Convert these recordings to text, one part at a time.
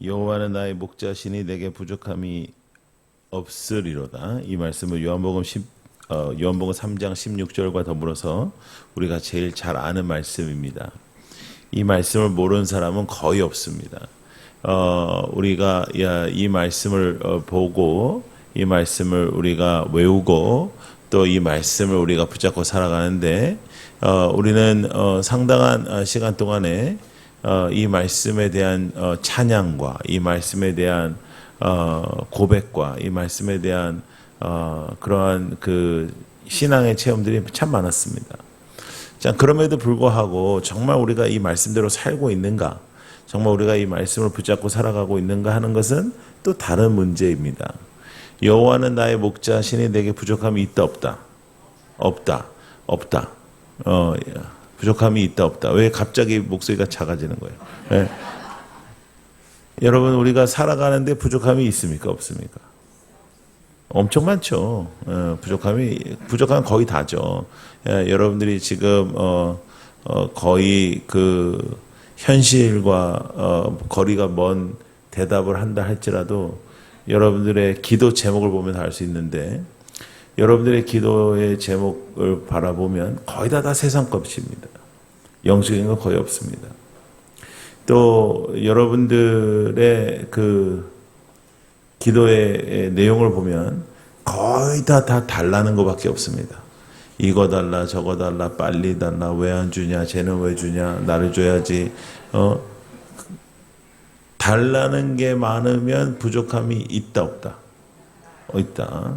여호와는 나의 목자시니 내게 부족함이 없으리로다. 이 말씀을 요한복음 3장 16절과 더불어서 우리가 제일 잘 아는 말씀입니다. 이 말씀을 모르는 사람은 거의 없습니다. 우리가 이 말씀을 보고 이 말씀을 우리가 외우고 또 이 말씀을 우리가 붙잡고 살아가는데 우리는 상당한 시간 동안에 이 말씀에 대한 찬양과 이 말씀에 대한 고백과 이 말씀에 대한 그러한 그 신앙의 체험들이 참 많았습니다. 자, 그럼에도 불구하고 정말 우리가 이 말씀대로 살고 있는가, 정말 우리가 이 말씀을 붙잡고 살아가고 있는가 하는 것은 또 다른 문제입니다. 여호와는 나의 목자시니 내게 부족함이 있다 없다? 없다. 부족함이 있다 없다. 왜 갑자기 목소리가 작아지는 거예요? 네. 여러분, 우리가 살아가는데 부족함이 있습니까 없습니까? 엄청 많죠. 부족함은 거의 다죠. 여러분들이 지금 거의 그 현실과 거리가 먼 대답을 한다 할지라도 여러분들의 기도 제목을 보면 알 수 있는데, 여러분들의 기도의 제목을 바라보면 거의 다 세상 것입니다. 영적인 건 거의 없습니다. 또 여러분들의 그 기도의 내용을 보면 거의 다 달라는 것밖에 없습니다. 이거 달라, 저거 달라, 빨리 달라, 왜 안 주냐, 쟤는 왜 주냐, 나를 줘야지. 달라는 게 많으면 부족함이 있다 없다? 있다.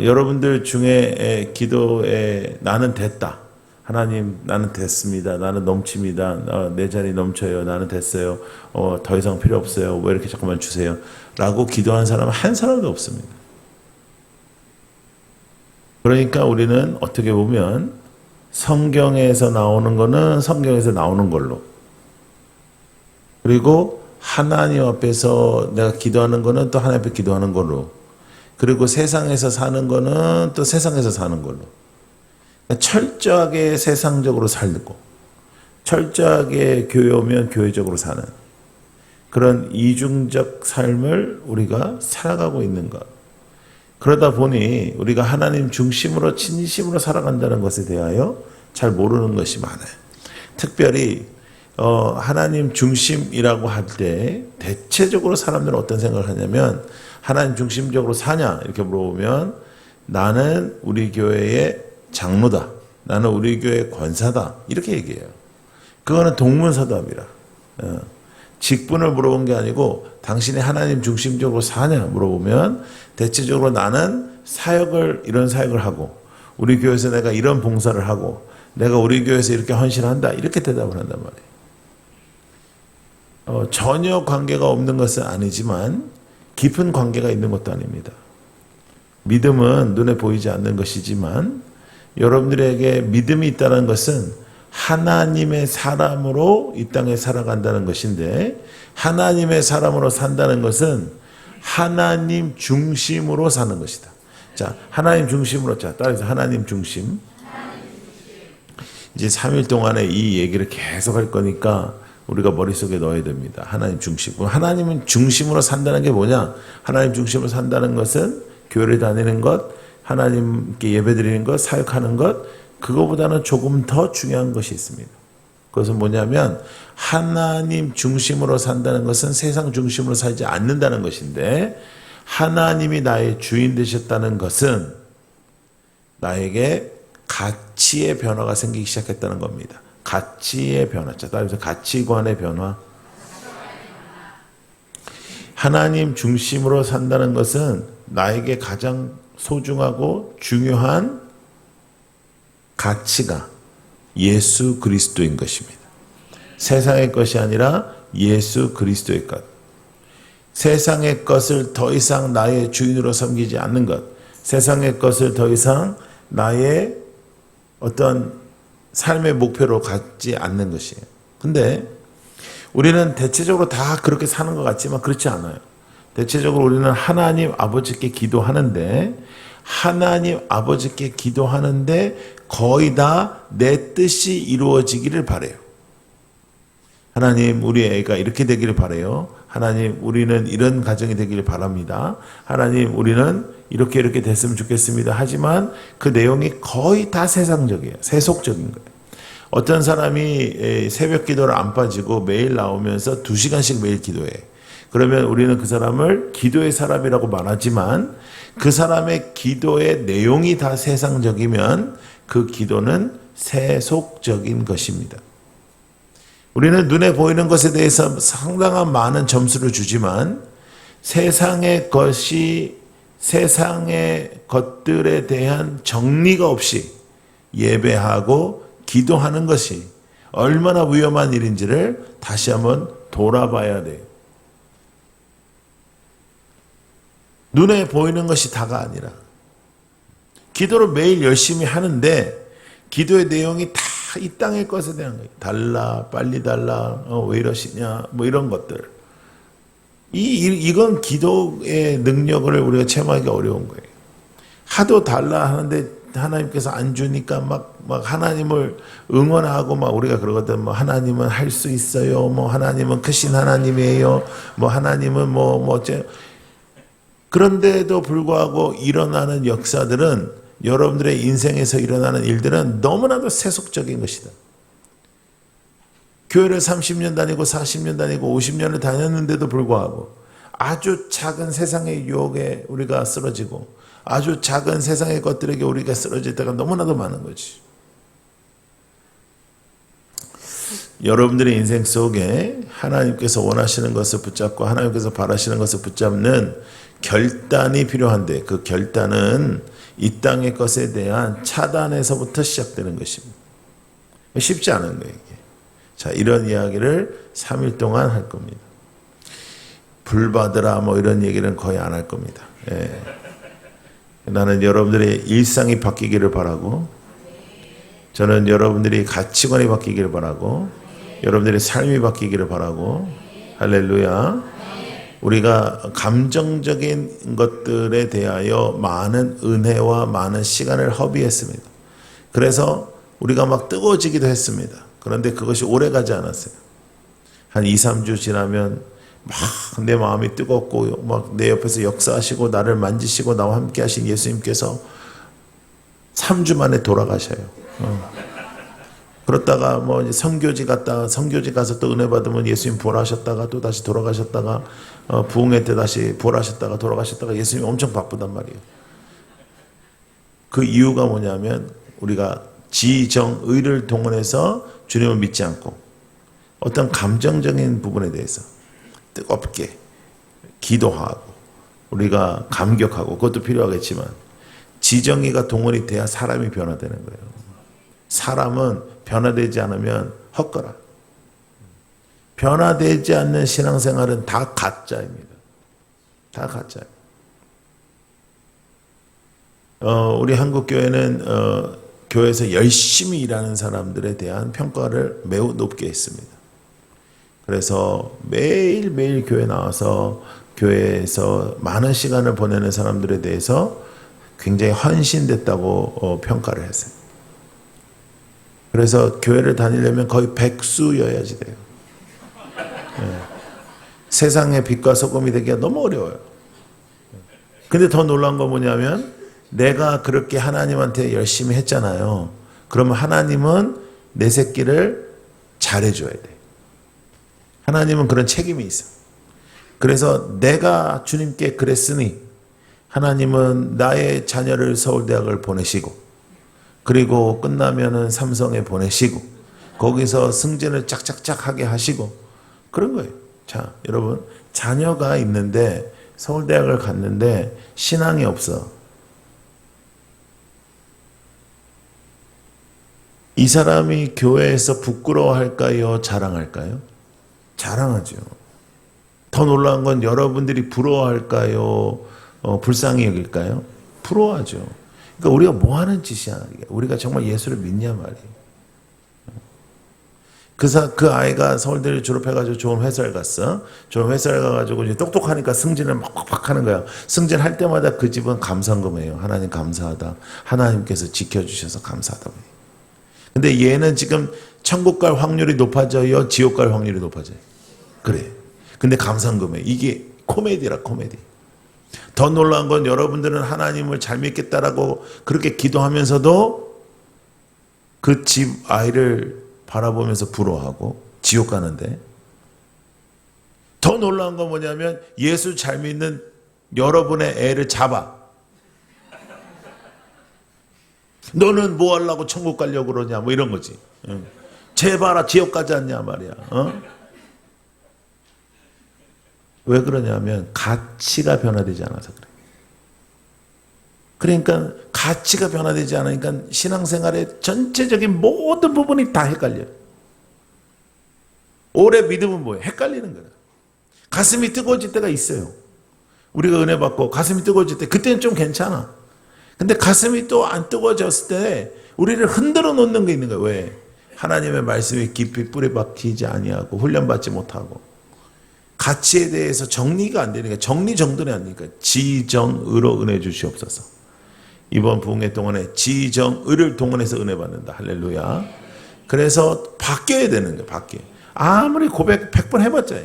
여러분들 중에 기도에 나는 됐다. 하나님, 나는 됐습니다. 나는 넘칩니다. 내 자리 넘쳐요. 나는 됐어요. 더 이상 필요 없어요. 왜 이렇게 자꾸만 주세요? 라고 기도한 사람은 한 사람도 없습니다. 그러니까 우리는 어떻게 보면 성경에서 나오는 거는 성경에서 나오는 걸로, 그리고 하나님 앞에서 내가 기도하는 거는 또 하나님 앞에 기도하는 걸로, 그리고 세상에서 사는 거는 또 세상에서 사는 걸로, 철저하게 세상적으로 살고 철저하게 교회 오면 교회적으로 사는 그런 이중적 삶을 우리가 살아가고 있는 것. 그러다 보니 우리가 하나님 중심으로 진심으로 살아간다는 것에 대하여 잘 모르는 것이 많아요. 특별히 하나님 중심이라고 할 때 대체적으로 사람들은 어떤 생각을 하냐면, 하나님 중심적으로 사냐 이렇게 물어보면 나는 우리 교회의 장로다, 나는 우리 교회의 권사다, 이렇게 얘기해요. 그거는 동문서답이라. 직분을 물어본 게 아니고 당신이 하나님 중심적으로 사냐 물어보면 대체적으로 나는 이런 사역을 하고 우리 교회에서 내가 이런 봉사를 하고 내가 우리 교회에서 이렇게 헌신한다, 이렇게 대답을 한단 말이에요. 전혀 관계가 없는 것은 아니지만 깊은 관계가 있는 것도 아닙니다. 믿음은 눈에 보이지 않는 것이지만 여러분들에게 믿음이 있다는 것은 하나님의 사람으로 이 땅에 살아간다는 것인데, 하나님의 사람으로 산다는 것은 하나님 중심으로 사는 것이다. 자, 하나님 중심으로, 자, 따라서 하나님 중심. 이제 3일 동안에 이 얘기를 계속 할 거니까 우리가 머릿속에 넣어야 됩니다. 하나님 중심. 하나님은 중심으로 산다는 게 뭐냐? 하나님 중심으로 산다는 것은 교회를 다니는 것, 하나님께 예배드리는 것, 사역하는 것, 그거보다는 조금 더 중요한 것이 있습니다. 그것은 뭐냐면 하나님 중심으로 산다는 것은 세상 중심으로 살지 않는다는 것인데, 하나님이 나의 주인 되셨다는 것은 나에게 가치의 변화가 생기기 시작했다는 겁니다. 가치의 변화. 자, 따라서 가치관의 변화. 하나님 중심으로 산다는 것은 나에게 가장 소중하고 중요한 가치가 예수 그리스도인 것입니다. 세상의 것이 아니라 예수 그리스도의 것. 세상의 것을 더 이상 나의 주인으로 섬기지 않는 것. 세상의 것을 더 이상 나의 어떤 삶의 목표로 갖지 않는 것이에요. 근데 우리는 대체적으로 다 그렇게 사는 것 같지만 그렇지 않아요. 대체적으로 우리는 하나님 아버지께 기도하는데, 하나님 아버지께 기도하는데 거의 다 내 뜻이 이루어지기를 바라요. 하나님, 우리 애가 이렇게 되기를 바라요. 하나님, 우리는 이런 가정이 되길 바랍니다. 하나님, 우리는 이렇게 됐으면 좋겠습니다. 하지만 그 내용이 거의 다 세상적이에요. 세속적인 거예요. 어떤 사람이 새벽 기도를 안 빠지고 매일 나오면서 2시간씩 매일 기도해. 그러면 우리는 그 사람을 기도의 사람이라고 말하지만 그 사람의 기도의 내용이 다 세상적이면 그 기도는 세속적인 것입니다. 우리는 눈에 보이는 것에 대해서 상당한 많은 점수를 주지만 세상의 것들에 대한 정리가 없이 예배하고 기도하는 것이 얼마나 위험한 일인지를 다시 한번 돌아봐야 돼요. 눈에 보이는 것이 다가 아니라 기도를 매일 열심히 하는데 기도의 내용이 다 이 땅의 것에 대한 거예요. 달라, 빨리 달라, 왜 이러시냐, 뭐 이런 것들. 이건 기도의 능력을 우리가 체험하기 어려운 거예요. 하도 달라 하는데 하나님께서 안 주니까 막 하나님을 응원하고 막 우리가 그러거든. 뭐 하나님은 할 수 있어요. 뭐 하나님은 크신 하나님이에요. 뭐 하나님은 뭐 어째. 그런데도 불구하고 일어나는 역사들은 여러분들의 인생에서 일어나는 일들은 너무나도 세속적인 것이다. 교회를 30년 다니고 40년 다니고 50년을 다녔는데도 불구하고 아주 작은 세상의 유혹에 우리가 쓰러지고 아주 작은 세상의 것들에게 우리가 쓰러질 때가 너무나도 많은 거지. 여러분들의 인생 속에 하나님께서 원하시는 것을 붙잡고 하나님께서 바라시는 것을 붙잡는 결단이 필요한데 그 결단은 이 땅의 것에 대한 차단에서부터 시작되는 것입니다. 쉽지 않은 거예요. 이게. 자, 이런 이야기를 3일 동안 할 겁니다. 불 받으라 뭐 이런 얘기는 거의 안 할 겁니다. 예. 나는 여러분들의 일상이 바뀌기를 바라고 저는 여러분들이 가치관이 바뀌기를 바라고 여러분들의 삶이 바뀌기를 바라고 할렐루야. 우리가 감정적인 것들에 대하여 많은 은혜와 많은 시간을 허비했습니다. 그래서 우리가 막 뜨거워지기도 했습니다. 그런데 그것이 오래 가지 않았어요. 한 2, 3주 지나면 막 내 마음이 뜨겁고 막 내 옆에서 역사하시고 나를 만지시고 나와 함께 하신 예수님께서 3주 만에 돌아가셔요. 그렇다가 뭐 이제 선교지 가서 또 은혜 받으면 예수님 부활하셨다가 또 다시 돌아가셨다가 부흥회 때 다시 부활하셨다가 돌아가셨다가 예수님 엄청 바쁘단 말이에요. 그 이유가 뭐냐면 우리가 지정의를 동원해서 주님을 믿지 않고 어떤 감정적인 부분에 대해서 뜨겁게 기도하고 우리가 감격하고 그것도 필요하겠지만 지정의가 동원이 돼야 사람이 변화되는 거예요. 사람은 변화되지 않으면 헛거라. 변화되지 않는 신앙생활은 다 가짜입니다. 다 가짜예요. 우리 한국교회는 교회에서 열심히 일하는 사람들에 대한 평가를 매우 높게 했습니다. 그래서 매일매일 교회 나와서 교회에서 많은 시간을 보내는 사람들에 대해서 굉장히 헌신됐다고 평가를 했어요. 그래서 교회를 다니려면 거의 백수여야지 돼요. 네. 세상의 빛과 소금이 되기가 너무 어려워요. 근데 더 놀라운 건 뭐냐면 내가 그렇게 하나님한테 열심히 했잖아요. 그러면 하나님은 내 새끼를 잘해줘야 돼. 하나님은 그런 책임이 있어. 그래서 내가 주님께 그랬으니 하나님은 나의 자녀를 서울대학을 보내시고 그리고 끝나면은 삼성에 보내시고 거기서 승진을 짝짝짝 하게 하시고 그런 거예요. 자, 여러분 자녀가 있는데 서울대학을 갔는데 신앙이 없어. 이 사람이 교회에서 부끄러워할까요? 자랑할까요? 자랑하죠. 더 놀라운 건 여러분들이 부러워할까요? 불쌍히 여길까요? 부러워하죠. 그러니까 우리가 뭐 하는 짓이야? 우리가 정말 예수를 믿냐 말이에요. 그 아이가 서울대를 졸업해가지고 좋은 회사를 갔어. 좋은 회사를 가가지고 이제 똑똑하니까 승진을 막 하는 거야. 승진할 때마다 그 집은 감상금이에요. 하나님 감사하다. 하나님께서 지켜주셔서 감사하다. 근데 얘는 지금 천국 갈 확률이 높아져요? 지옥 갈 확률이 높아져요? 그래. 근데 감상금에 이게 코미디라 코미디. 더 놀라운 건 여러분들은 하나님을 잘 믿겠다라고 그렇게 기도하면서도 그 집 아이를 바라보면서 부러워하고 지옥 가는데, 더 놀라운 건 뭐냐면 예수 잘 믿는 여러분의 애를 잡아. 너는 뭐 하려고 천국 가려고 그러냐 뭐 이런 거지. 쟤 봐라 지옥 가지 않냐 말이야. 왜 그러냐면 가치가 변화되지 않아서 그래. 그러니까 가치가 변화되지 않으니까 신앙생활의 전체적인 모든 부분이 다 헷갈려. 오래 믿음은 뭐예요? 헷갈리는 거야. 가슴이 뜨거워질 때가 있어요. 우리가 은혜 받고 가슴이 뜨거워질 때 그때는 좀 괜찮아. 근데 가슴이 또 안 뜨거워졌을 때 우리를 흔들어 놓는 게 있는 거예요. 왜? 하나님의 말씀이 깊이 뿌리 박히지 아니하고 훈련받지 못하고 가치에 대해서 정리가 안 되니까, 정리정돈이 안 되니까 지정의로 은혜 주시옵소서. 이번 부흥회 동안에 지정의를 동원해서 은혜 받는다. 할렐루야. 그래서 바뀌어야 되는 거예요. 바뀌어. 아무리 고백 100번 해봤자.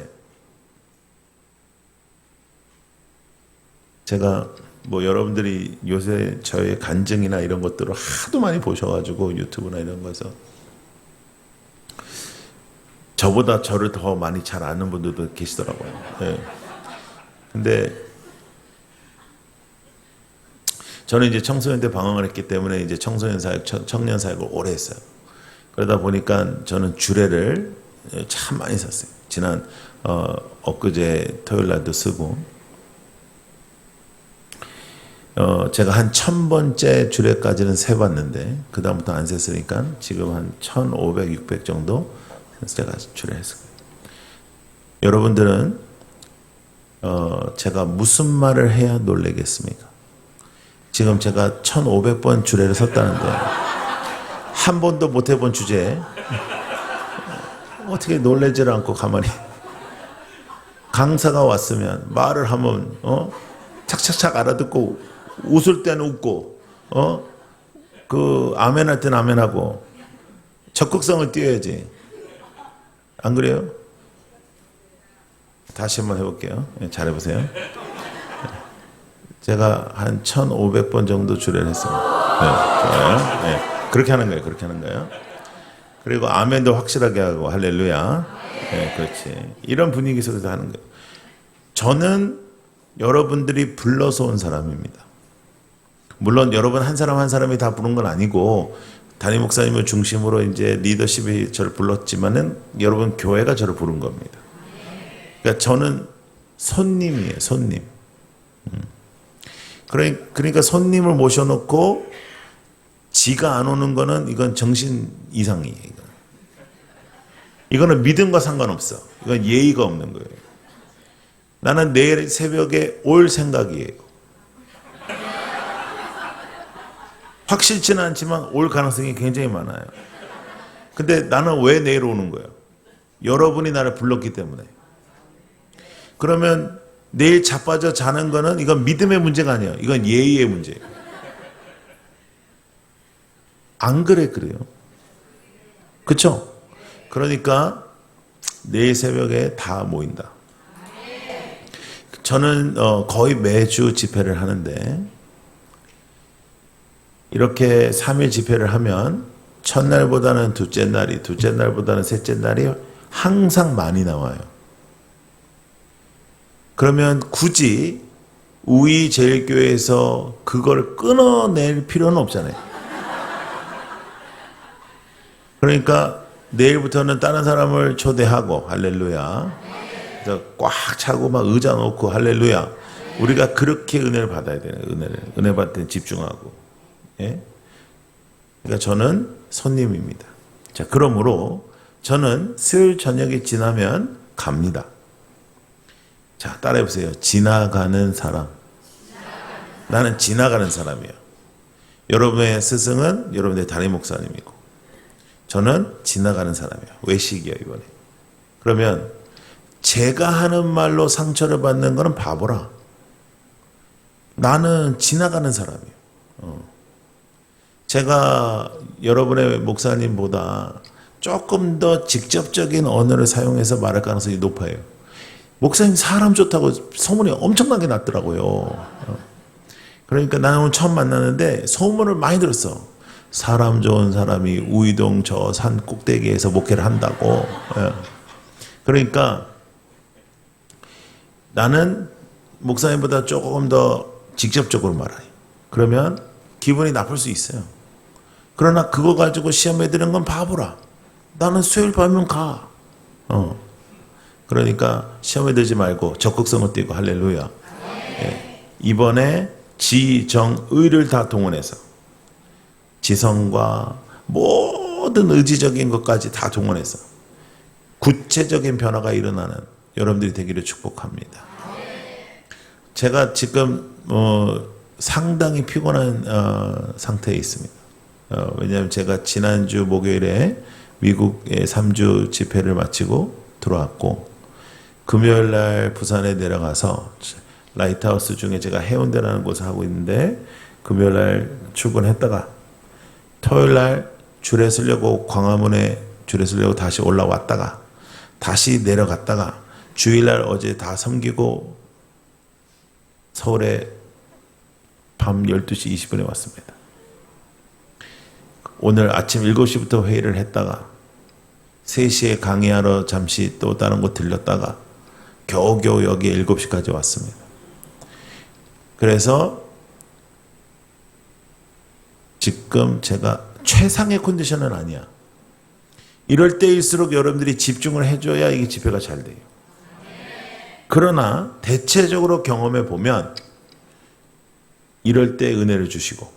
제가 뭐 여러분들이 요새 저의 간증이나 이런 것들을 하도 많이 보셔가지고 유튜브나 이런 거에서 저보다 저를 더 많이 잘 아는 분들도 계시더라고요. 네. 근데 저는 이제 청소년 때 방황을 했기 때문에 이제 청소년 사역, 청년 사역을 오래 했어요. 그러다 보니까 저는 주례를 참 많이 썼어요. 지난 엊그제 토요일 날도 쓰고, 제가 한 1000번째 주례까지는 세봤는데 그 다음부터 안 셌으니까 지금 한 1500, 600 정도 제가 주례했어요. 여러분들은 제가 무슨 말을 해야 놀라겠습니까? 지금 제가 1500번 주례를 섰다는데 한 번도 못 해본 주제에 어떻게 놀라지를 않고 가만히, 강사가 왔으면 말을 하면 착착착 알아듣고 웃을 때는 웃고 그 아멘 할 때는 아멘하고 적극성을 띄워야지. 안 그래요? 다시 한번 해볼게요. 잘 해보세요. 제가 한 1500번 정도 주례를 했습니다. 네, 좋아요. 네, 그렇게 하는 거예요. 그렇게 하는 거예요. 그리고 아멘도 확실하게 하고 할렐루야. 네, 그렇지. 이런 분위기 속에서 하는 거예요. 저는 여러분들이 불러서 온 사람입니다. 물론 여러분 한 사람 한 사람이 다 부른 건 아니고 담임 목사님을 중심으로 이제 리더십이 저를 불렀지만은 여러분 교회가 저를 부른 겁니다. 그러니까 저는 손님이에요, 손님. 그러니까 손님을 모셔놓고 지가 안 오는 거는 이건 정신 이상이에요. 이거는 믿음과 상관없어. 이건 예의가 없는 거예요. 나는 내일 새벽에 올 생각이에요. 확실치는 않지만 올 가능성이 굉장히 많아요. 근데 나는 왜 내일 오는 거예요? 여러분이 나를 불렀기 때문에. 그러면 내일 자빠져 자는 거는 이건 믿음의 문제가 아니에요. 이건 예의의 문제예요. 안 그래 그래요? 그렇죠? 그러니까 내일 새벽에 다 모인다. 저는 거의 매주 집회를 하는데 이렇게 3일 집회를 하면 첫날보다는 둘째 날이, 둘째 날보다는 셋째 날이 항상 많이 나와요. 그러면 굳이 우리 제일교회에서 그걸 끊어낼 필요는 없잖아요. 그러니까 내일부터는 다른 사람을 초대하고 할렐루야. 그래서 꽉 차고 막 의자 놓고 할렐루야. 우리가 그렇게 은혜를 받아야 되는 은혜를. 은혜 받을 때 집중하고. 예? 그러니까 저는 손님입니다. 자, 그러므로 저는 수요일 저녁이 지나면 갑니다. 자, 따라해 보세요. 지나가는 사람. 나는 지나가는 사람이에요. 여러분의 스승은 여러분의 담임 목사님이고 저는 지나가는 사람이에요. 외식이에요, 이번에. 그러면 제가 하는 말로 상처를 받는 거는 바보라. 나는 지나가는 사람이에요. 제가 여러분의 목사님보다 조금 더 직접적인 언어를 사용해서 말할 가능성이 높아요. 목사님 사람 좋다고 소문이 엄청나게 났더라고요. 그러니까 나는 오늘 처음 만났는데 소문을 많이 들었어. 사람 좋은 사람이 우이동 저 산 꼭대기에서 목회를 한다고. 그러니까 나는 목사님보다 조금 더 직접적으로 말해요. 그러면 기분이 나쁠 수 있어요. 그러나 그거 가지고 시험에 드는 건 바보라. 나는 수요일 밤이면 가. 그러니까 시험에 들지 말고 적극성을 띠고 할렐루야. 예. 이번에 지, 정, 의를 다 동원해서 지성과 모든 의지적인 것까지 다 동원해서 구체적인 변화가 일어나는 여러분들이 되기를 축복합니다. 제가 지금 상당히 피곤한 상태에 있습니다. 왜냐하면 제가 지난주 목요일에 미국의 3주 집회를 마치고 들어왔고 금요일 날 부산에 내려가서 라이트하우스 중에 제가 해운대라는 곳을 하고 있는데 금요일 날 출근했다가 토요일 날 줄에 서려고 광화문에 줄에 서려고 다시 올라왔다가 다시 내려갔다가 주일날 어제 다 섬기고 서울에 밤 12시 20분에 왔습니다. 오늘 아침 7시부터 회의를 했다가 3시에 강의하러 잠시 또 다른 곳 들렸다가 겨우겨우 여기 7시까지 왔습니다. 그래서 지금 제가 최상의 컨디션은 아니야. 이럴 때일수록 여러분들이 집중을 해줘야 이게 집회가 잘 돼요. 그러나 대체적으로 경험해 보면 이럴 때 은혜를 주시고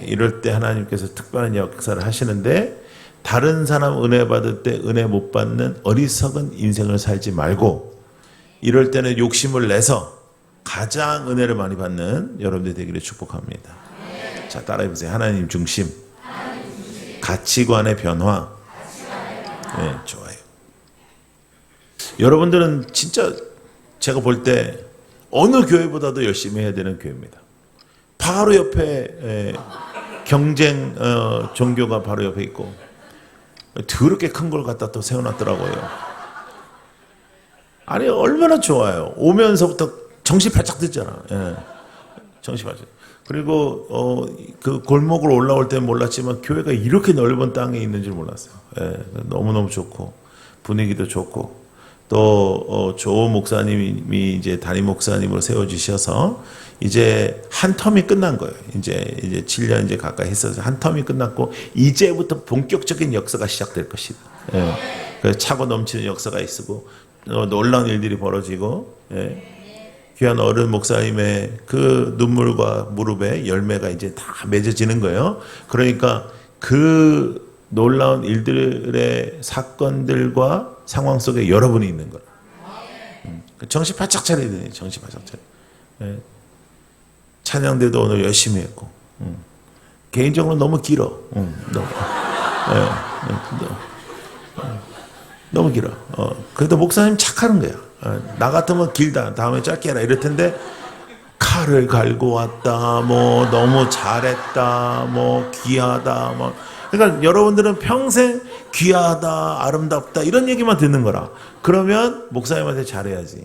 이럴 때 하나님께서 특별한 역사를 하시는데 다른 사람 은혜 받을 때 은혜 못 받는 어리석은 인생을 살지 말고 이럴 때는 욕심을 내서 가장 은혜를 많이 받는 여러분들 되기를 축복합니다. 자, 따라해보세요. 하나님 중심. 가치관의 변화. 네, 좋아요. 여러분들은 진짜 제가 볼 때 어느 교회보다도 열심히 해야 되는 교회입니다. 바로 옆에 경쟁 종교가 바로 옆에 있고 더럽게 큰 걸 갖다 또 세워놨더라고요. 아니 얼마나 좋아요. 오면서부터 정신 바짝 듣잖아. 예. 정신 바짝. 그리고 그 골목으로 올라올 때는 몰랐지만 교회가 이렇게 넓은 땅에 있는 줄 몰랐어요. 예. 너무너무 좋고 분위기도 좋고 또 조 목사님이 이제 담임 목사님으로 세워주셔서 이제 한 텀이 끝난 거예요. 이제 7년 이제 가까이 했어서 한 텀이 끝났고 이제부터 본격적인 역사가 시작될 것이다. 예. 그래서 차고 넘치는 역사가 있고 놀라운 일들이 벌어지고 귀한 어른 목사님의 그 눈물과 무릎에 열매가 이제 다 맺어지는 거예요. 그러니까 그 놀라운 일들의 사건들과 상황 속에 여러분이 있는 거예요. 정신 바짝 차려야 돼요. 정신 바짝 차려. 찬양대도 오늘 열심히 했고 개인적으로 너무 길어. 너무 길어. 그래도 목사님 착하는 거야. 나 같으면 길다. 다음에 짧게 해라. 이럴 텐데 칼을 갈고 왔다. 뭐 너무 잘했다. 뭐 귀하다. 뭐 그러니까 여러분들은 평생 귀하다, 아름답다 이런 얘기만 듣는 거라. 그러면 목사님한테 잘해야지.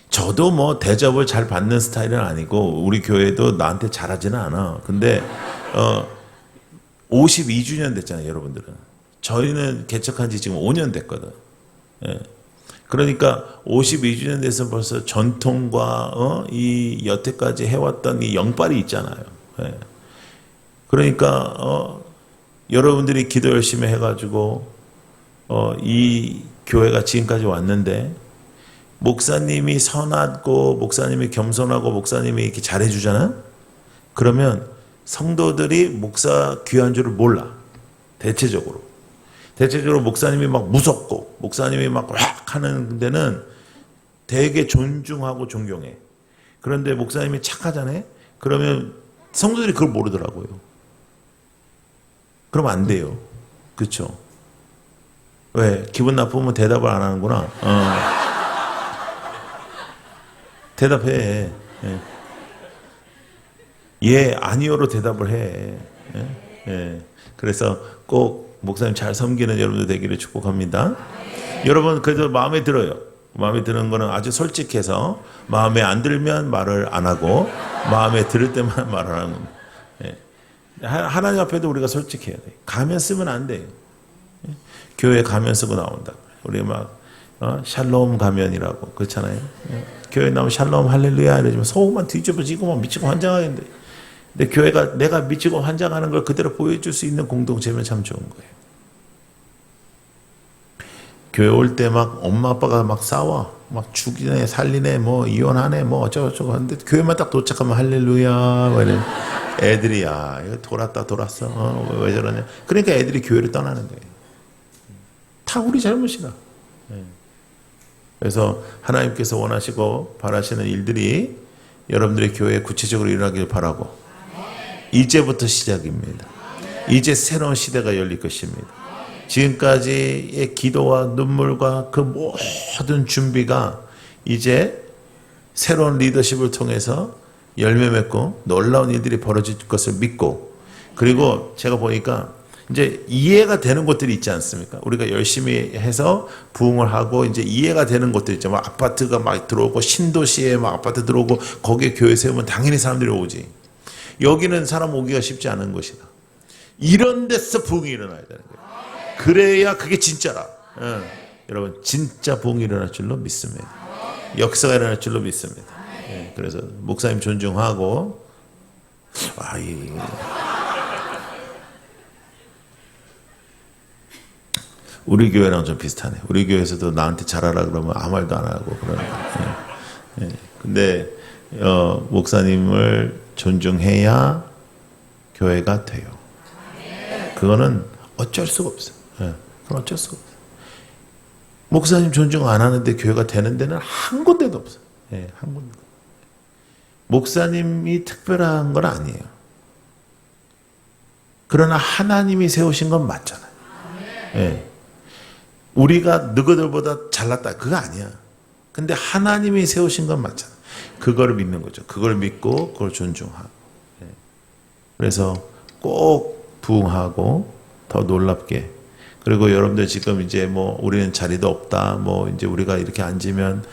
저도 뭐 대접을 잘 받는 스타일은 아니고 우리 교회도 나한테 잘하지는 않아. 근데 52주년 됐잖아요, 여러분들은. 저희는 개척한 지 지금 5년 됐거든. 예. 그러니까 52주년 돼서 벌써 전통과 이 여태까지 해왔던 이 영빨이 있잖아요. 예. 그러니까 여러분들이 기도 열심히 해가지고 이 교회가 지금까지 왔는데 목사님이 선하고 목사님이 겸손하고 목사님이 이렇게 잘해주잖아. 그러면 성도들이 목사 귀한 줄을 몰라. 대체적으로 목사님이 막 무섭고 목사님이 막 확 하는 데는 되게 존중하고 존경해. 그런데 목사님이 착하잖아요. 그러면 성도들이 그걸 모르더라고요. 그러면 안 돼요. 그렇죠? 왜? 기분 나쁘면 대답을 안 하는구나. 대답해. 예, 아니요로 대답을 해. 그래서 꼭 목사님 잘 섬기는 여러분들 되기를 축복합니다. 여러분 그래도 마음에 들어요. 마음에 드는 거는 아주 솔직해서 마음에 안 들면 말을 안 하고 마음에 들을 때만 말을 하는 겁니다. 예. 하나님 앞에도 우리가 솔직해야 돼요. 가면 쓰면 안 돼요. 예. 교회 가면 쓰고 나온다. 우리 막 샬롬 가면이라고 그렇잖아요. 예. 교회 나오면 샬롬 할렐루야 이러지만 속만 뒤집어지고 막 미치고 환장하겠는데, 근데 교회가 내가 미치고 환장하는 걸 그대로 보여줄 수 있는 공동체면 참 좋은 거예요. 교회 올 때 막 엄마 아빠가 막 싸워, 막 죽이네 살리네 뭐 이혼하네 뭐 어쩌고저쩌고 하는데 교회만 딱 도착하면 할렐루야 뭐 이래. 애들이 야 이거 돌았다 돌았어 왜 저러냐. 그러니까 애들이 교회를 떠나는 거예요. 다 우리 잘못이다. 그래서 하나님께서 원하시고 바라시는 일들이 여러분들의 교회에 구체적으로 일어나길 바라고, 이제부터 시작입니다. 이제 새로운 시대가 열릴 것입니다. 지금까지의 기도와 눈물과 그 모든 준비가 이제 새로운 리더십을 통해서 열매 맺고 놀라운 일들이 벌어질 것을 믿고, 그리고 제가 보니까 이제 이해가 되는 것들이 있지 않습니까? 우리가 열심히 해서 부흥을 하고 이제 이해가 되는 것들 있죠. 막 아파트가 막 들어오고 신도시에 막 아파트 들어오고 거기에 교회 세우면 당연히 사람들이 오지. 여기는 사람 오기가 쉽지 않은 것이다. 이런 데서 부흥이 일어나야 되는 거예요. 그래야 그게 진짜라. 여러분 진짜 부흥이 일어날 줄로 믿습니다. 역사가 일어날 줄로 믿습니다. 그래서 목사님 존중하고 우리 교회랑 좀 비슷하네. 우리 교회에서도 나한테 잘하라 그러면 아무 말도 안 하고 그러는 거예요. 근데 목사님을 존중해야 교회가 돼요. 그거는 어쩔 수가 없어요. 그건 어쩔 수가 없어요. 목사님 존중 안 하는데 교회가 되는 데는 한 군데도 없어요. 한 군데. 목사님이 특별한 건 아니에요. 그러나 하나님이 세우신 건 맞잖아요. 우리가 누구들보다 잘났다 그거 아니야. 근데 하나님이 세우신 건 맞잖아. 그걸 믿는 거죠. 그걸 믿고 그걸 존중하고. 그래서 꼭 부흥하고 더 놀랍게. 그리고 여러분들 지금 이제 뭐 우리는 자리도 없다. 뭐 이제 우리가 이렇게 앉으면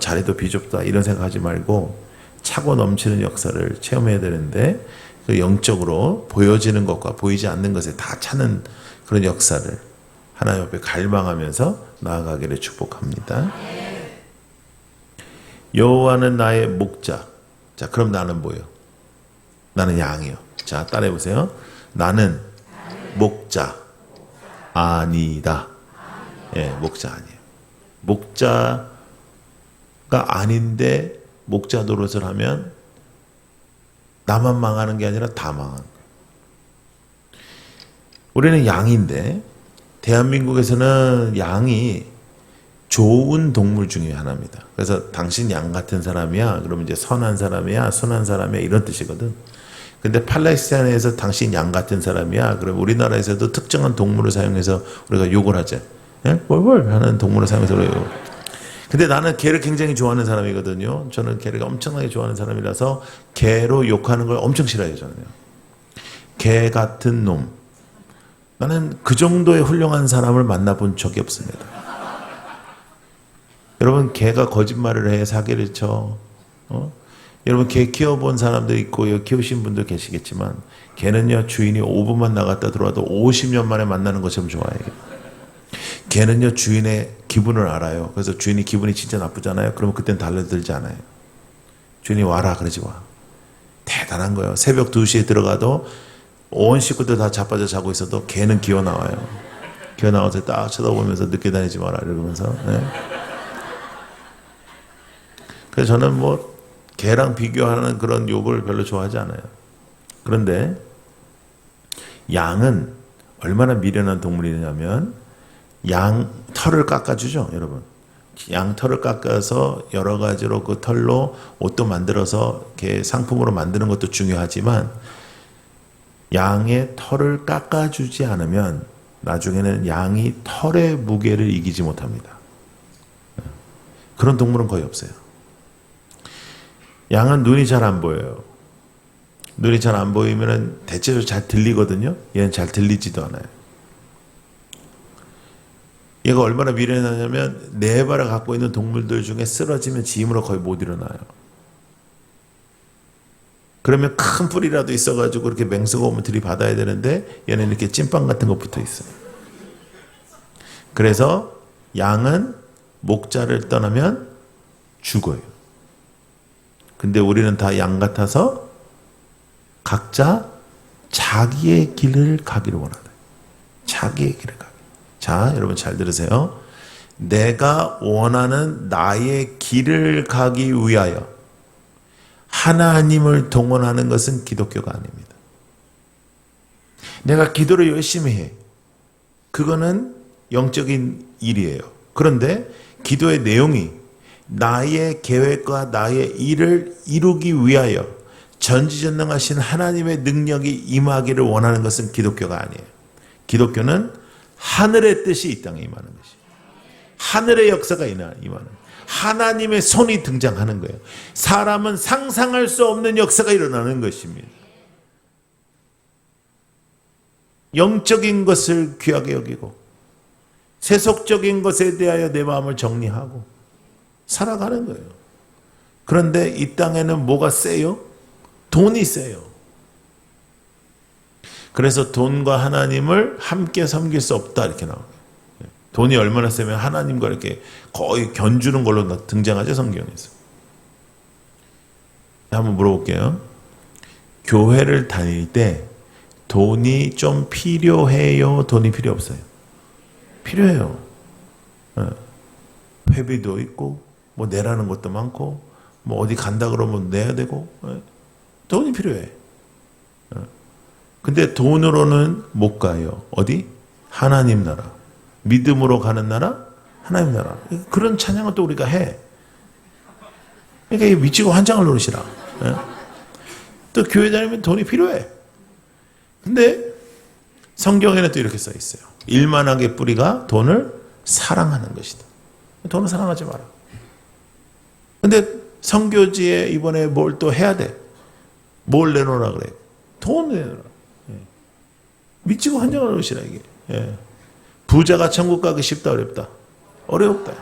자리도 비좁다. 이런 생각하지 말고 차고 넘치는 역사를 체험해야 되는데, 그 영적으로 보여지는 것과 보이지 않는 것에 다 차는 그런 역사를 하나님 앞에 갈망하면서 나아가기를 축복합니다. 여호와는 나의 목자. 자, 그럼 나는 뭐예요? 나는 양이요. 자, 따라해 보세요. 나는 목자 아니다. 목자 아니에요. 목자가 아닌데 목자 노릇을 하면 나만 망하는 게 아니라 다 망하는 거예요. 우리는 양인데 대한민국에서는 양이 좋은 동물 중에 하나입니다. 그래서 당신 양 같은 사람이야. 그러면 이제 선한 사람이야, 선한 사람이야 이런 뜻이거든. 근데 팔레스타인에서 당신 양 같은 사람이야. 그럼 우리나라에서도 특정한 동물을 사용해서 우리가 욕을 하죠. 뭘 하는 동물을 사용해서 그래요. 근데 나는 개를 굉장히 좋아하는 사람이거든요. 저는 개를 엄청나게 좋아하는 사람이라서 개로 욕하는 걸 엄청 싫어해요. 저는요. 개 같은 놈. 나는 그 정도의 훌륭한 사람을 만나본 적이 없습니다. 여러분 개가 거짓말을 해 사기를 쳐. 여러분 개 키워본 사람도 있고 키우신 분도 계시겠지만 개는요 주인이 5분만 나갔다 들어와도 50년 만에 만나는 것처럼 좋아해요. 개는요 주인의 기분을 알아요. 그래서 주인이 기분이 진짜 나쁘잖아요. 그러면 그땐 달려들지 않아요. 주인이 와라 그러지 와. 대단한 거예요. 새벽 2시에 들어가도 온 식구들 다 자빠져 자고 있어도 개는 기어 나와요. 기어 나와서 딱 쳐다보면서 늦게 다니지 마라 이러면서. 그래서 저는 뭐 개랑 비교하는 그런 욕을 별로 좋아하지 않아요. 그런데 양은 얼마나 미련한 동물이냐면 양 털을 깎아주죠, 여러분. 양 털을 깎아서 여러 가지로 그 털로 옷도 만들어서 이렇게 상품으로 만드는 것도 중요하지만 양의 털을 깎아주지 않으면 나중에는 양이 털의 무게를 이기지 못합니다. 그런 동물은 거의 없어요. 양은 눈이 잘 안 보여요. 눈이 잘 안 보이면 대체적으로 잘 들리거든요. 얘는 잘 들리지도 않아요. 얘가 얼마나 미련하냐면 네 발을 갖고 있는 동물들 중에 쓰러지면 지 힘으로 거의 못 일어나요. 그러면 큰 뿔이라도 있어가지고 이렇게 맹수가 오면 들이받아야 되는데 얘는 이렇게 찐빵 같은 거 붙어 있어요. 그래서 양은 목자를 떠나면 죽어요. 근데 우리는 다 양 같아서 각자 자기의 길을 가기를 원하다. 자기의 길을 가기. 자, 여러분 잘 들으세요. 내가 원하는 나의 길을 가기 위하여 하나님을 동원하는 것은 기독교가 아닙니다. 내가 기도를 열심히 해. 그거는 영적인 일이에요. 그런데 기도의 내용이 나의 계획과 나의 일을 이루기 위하여 전지전능하신 하나님의 능력이 임하기를 원하는 것은 기독교가 아니에요. 기독교는 하늘의 뜻이 이 땅에 임하는 것이에요. 하늘의 역사가 임하는 하나님의 손이 등장하는 거예요. 사람은 상상할 수 없는 역사가 일어나는 것입니다. 영적인 것을 귀하게 여기고 세속적인 것에 대하여 내 마음을 정리하고 살아가는 거예요. 그런데 이 땅에는 뭐가 세요? 돈이 세요. 그래서 돈과 하나님을 함께 섬길 수 없다 이렇게 나와요. 돈이 얼마나 세면 하나님과 이렇게 거의 견주는 걸로 등장하죠, 성경에서. 한번 물어볼게요. 교회를 다닐 때 돈이 좀 필요해요? 돈이 필요 없어요? 필요해요. 회비도 있고 뭐 내라는 것도 많고 뭐 어디 간다 그러면 내야 되고 돈이 필요해. 근데 돈으로는 못 가요. 어디? 하나님 나라. 믿음으로 가는 나라? 하나님 나라. 그런 찬양을 또 우리가 해. 그러니까 미치고 환장을 노리시라. 또 교회 다니면 돈이 필요해. 근데 성경에는 또 이렇게 써 있어요. 일만하게 뿌리가 돈을 사랑하는 것이다. 돈을 사랑하지 마라. 근데 선교지에 이번에 뭘 또 해야 돼. 뭘 내놓으라 그래. 돈 내놓으라. 미치고 환장을 노리시라 이게. 부자가 천국 가기 쉽다 어렵다? 어렵다.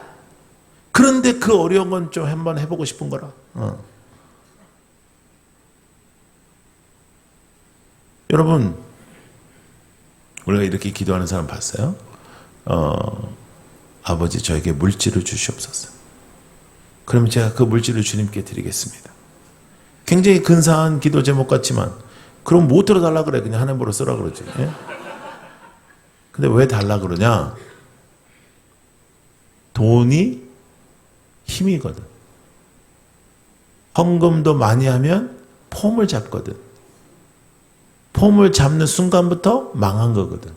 그런데 그 어려운 건 좀 한번 해보고 싶은 거라. 여러분 우리가 이렇게 기도하는 사람 봤어요? 아버지 저에게 물질을 주시옵소서. 그러면 제가 그 물질을 주님께 드리겠습니다. 굉장히 근사한 기도 제목 같지만 그럼 못 들어달라 그래. 그냥 하나님으로 쓰라 그러지. 근데 왜 달라 그러냐? 돈이 힘이거든. 헌금도 많이 하면 폼을 잡거든. 폼을 잡는 순간부터 망한 거거든.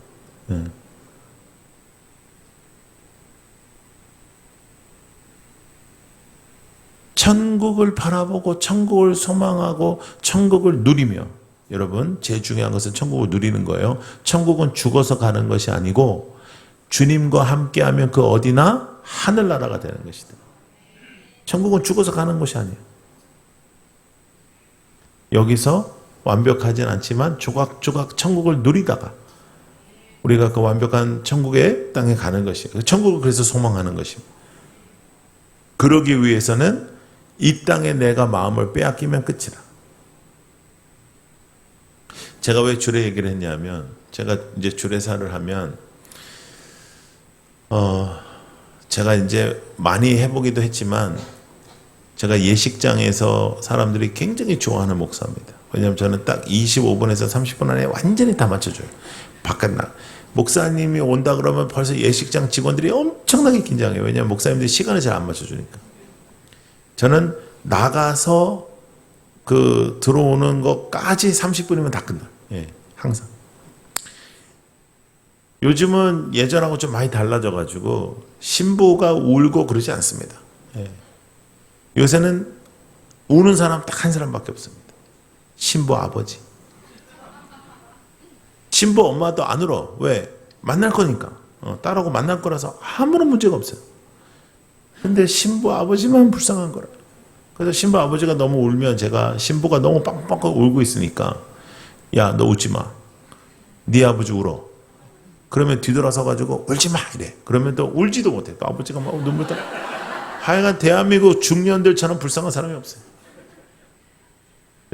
천국을 바라보고 천국을 소망하고 천국을 누리며 여러분 제일 중요한 것은 천국을 누리는 거예요. 천국은 죽어서 가는 것이 아니고 주님과 함께하면 그 어디나 하늘나라가 되는 것이다. 천국은 죽어서 가는 것이 아니에요. 여기서 완벽하진 않지만 조각조각 천국을 누리다가 우리가 그 완벽한 천국의 땅에 가는 것이에요. 천국을 그래서 소망하는 것입니다. 그러기 위해서는 이 땅에 내가 마음을 빼앗기면 끝이다. 제가 왜 주례 얘기를 했냐면 제가 이제 주례사를 하면 제가 이제 많이 해보기도 했지만 제가 예식장에서 사람들이 굉장히 좋아하는 목사입니다. 왜냐하면 저는 딱 25분에서 30분 안에 완전히 다 맞춰줘요. 바깥 목사님이 온다 그러면 벌써 예식장 직원들이 엄청나게 긴장해요. 왜냐하면 목사님들이 시간을 잘 안 맞춰주니까. 저는 나가서 그 들어오는 것까지 30분이면 다 끝나. 항상. 요즘은 예전하고 좀 많이 달라져가지고 신부가 울고 그러지 않습니다. 요새는 우는 사람 딱 한 사람밖에 없습니다. 신부 아버지. 신부 엄마도 안 울어. 왜? 만날 거니까. 딸하고 만날 거라서 아무런 문제가 없어요. 근데 신부 아버지만 불쌍한 거라. 그래서 신부 아버지가 너무 울면 제가 신부가 너무 빵빵빵 울고 있으니까 야, 너 울지 마. 네 아버지 울어. 그러면 뒤돌아서 가지고 울지 마 이래. 그러면 또 울지도 못해. 또 아버지가 막 눈물 딱. 하여간 대한민국 중년들처럼 불쌍한 사람이 없어요.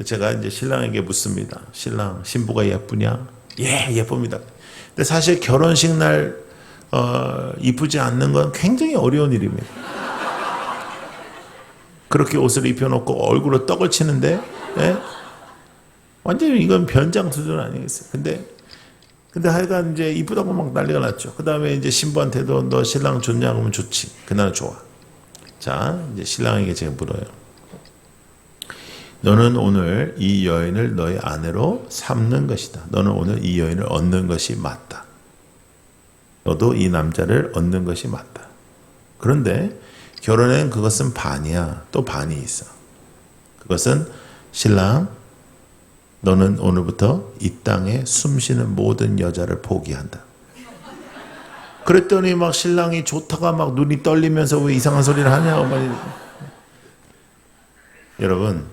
제가 이제 신랑에게 묻습니다. 신랑, 신부가 예쁘냐? 예, 예쁩니다. 근데 사실 결혼식 날 이쁘지 않는 건 굉장히 어려운 일입니다. 그렇게 옷을 입혀놓고 얼굴로 떡을 치는데, 예? 완전히 이건 변장 수준 아니겠어요. 근데 하여간 이제 이쁘다고 막 난리가 났죠. 그 다음에 이제 신부한테도 너 신랑 좋냐? 그러면 좋지. 그날 좋아. 자, 이제 신랑에게 제가 물어요. 너는 오늘 이 여인을 너의 아내로 삼는 것이다. 너는 오늘 이 여인을 얻는 것이 맞다. 너도 이 남자를 얻는 것이 맞다. 그런데 결혼엔 그것은 반이야. 또 반이 있어. 그것은 신랑, 너는 오늘부터 이 땅에 숨쉬는 모든 여자를 포기한다. 그랬더니 막 신랑이 좋다가 막 눈이 떨리면서 왜 이상한 소리를 하냐고 막. 여러분,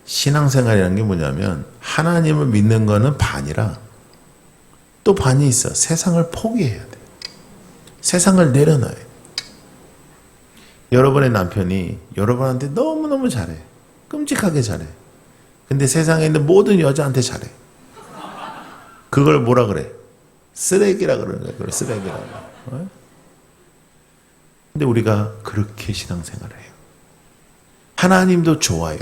신앙생활이라는 게 뭐냐면 하나님을 믿는 거는 반이라 또 반이 있어. 세상을 포기해야 돼. 세상을 내려놔야 돼. 여러분의 남편이 여러분한테 너무너무 잘해. 끔찍하게 잘해. 근데 세상에 있는 모든 여자한테 잘해. 그걸 뭐라 그래? 쓰레기라 그러는 거야. 그걸 쓰레기라고. 근데 우리가 그렇게 신앙생활을 해요. 하나님도 좋아요.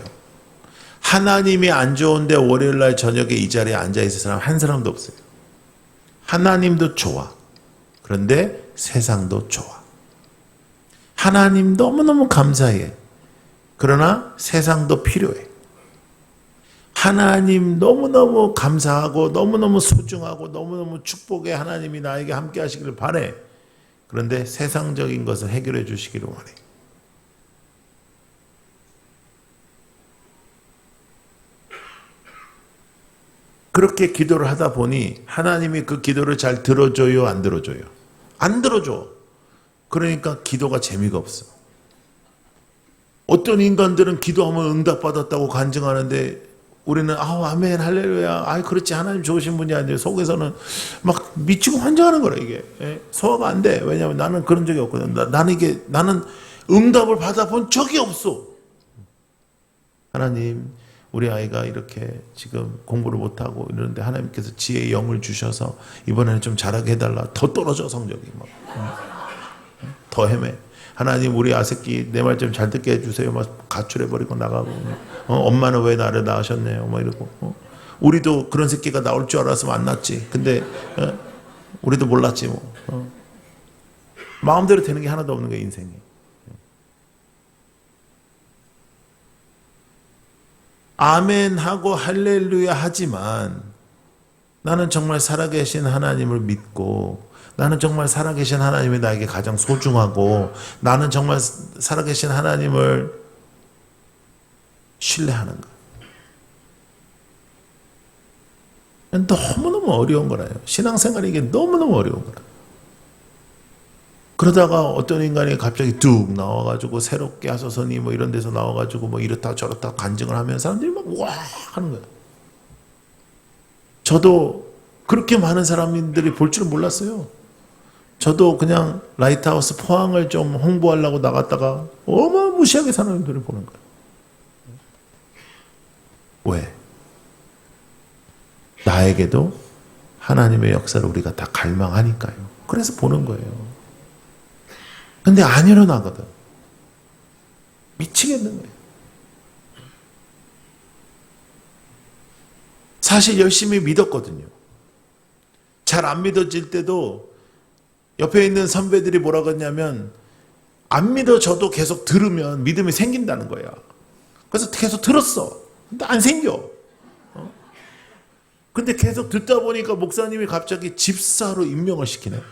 하나님이 안 좋은데 월요일날 저녁에 이 자리에 앉아있을 사람 한 사람도 없어요. 하나님도 좋아. 그런데 세상도 좋아. 하나님 너무너무 감사해. 그러나 세상도 필요해. 하나님 너무너무 감사하고 너무너무 소중하고 너무너무 축복의 하나님이 나에게 함께 하시기를 바래. 그런데 세상적인 것을 해결해 주시기를 원해. 그렇게 기도를 하다 보니 하나님이 그 기도를 잘 들어줘요, 안 들어줘요? 안 들어줘. 그러니까 기도가 재미가 없어. 어떤 인간들은 기도하면 응답받았다고 간증하는데 우리는 아멘 할렐루야 그렇지 하나님 좋으신 분이 아니에요. 속에서는 막 미치고 환장하는 거라 이게. 소화가 안 돼. 왜냐하면 나는 그런 적이 없거든. 나는 응답을 받아본 적이 없어. 하나님 우리 아이가 이렇게 지금 공부를 못하고 이러는데 하나님께서 지혜의 영을 주셔서 이번에는 좀 잘하게 해달라. 더 떨어져 성적이 막. 더 헤매. 하나님 우리 아새끼 내 말 좀 잘 듣게 해주세요. 막 가출해버리고 나가고 엄마는 왜 나를 낳으셨네요. 막 이러고 우리도 그런 새끼가 나올 줄 알았으면 안 낳지. 근데 우리도 몰랐지 뭐. 마음대로 되는 게 하나도 없는 거야 인생이. 아멘 하고 할렐루야 하지만 나는 정말 살아계신 하나님을 믿고 나는 정말 살아계신 하나님이 나에게 가장 소중하고 나는 정말 살아계신 하나님을 신뢰하는 거예요. 너무너무 어려운 거라요. 신앙생활이 이게 너무너무 어려운 거라요. 그러다가 어떤 인간이 갑자기 뚝 나와가지고 새롭게 하소서니 뭐 이런 데서 나와가지고 뭐 이렇다 저렇다 간증을 하면 사람들이 막 와 하는 거예요. 저도 그렇게 많은 사람들이 볼 줄은 몰랐어요. 저도 그냥 라이트하우스 포항을 좀 홍보하려고 나갔다가 어마무시하게 사람들이 보는 거예요. 왜? 나에게도 하나님의 역사를 우리가 다 갈망하니까요. 그래서 보는 거예요. 근데 안 일어나거든. 미치겠는 거예요. 사실 열심히 믿었거든요. 잘 안 믿어질 때도 옆에 있는 선배들이 뭐라고 했냐면 안 믿어져도 계속 들으면 믿음이 생긴다는 거야. 그래서 계속 들었어. 근데 안 생겨. 근데 계속 듣다 보니까 목사님이 갑자기 집사로 임명을 시키네.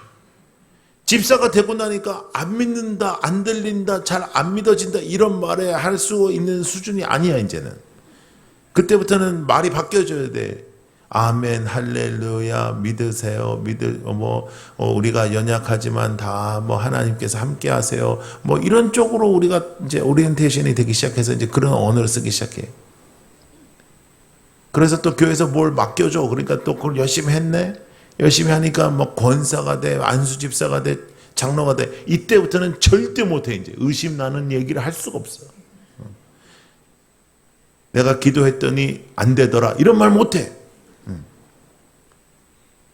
집사가 되고 나니까 안 믿는다, 안 들린다, 잘 안 믿어진다 이런 말에 할 수 있는 수준이 아니야 이제는. 그때부터는 말이 바뀌어져야 돼. 아멘, 할렐루야, 믿으세요, 우리가 연약하지만 다 하나님께서 함께 하세요. 이런 쪽으로 우리가 이제 오리엔테이션이 되기 시작해서 이제 그런 언어를 쓰기 시작해. 그래서 또 교회에서 뭘 맡겨줘. 그러니까 또 그걸 열심히 했네. 열심히 하니까 뭐 권사가 돼, 안수집사가 돼, 장로가 돼. 이때부터는 절대 못해. 이제 의심 나는 얘기를 할 수가 없어. 내가 기도했더니 안 되더라. 이런 말 못해.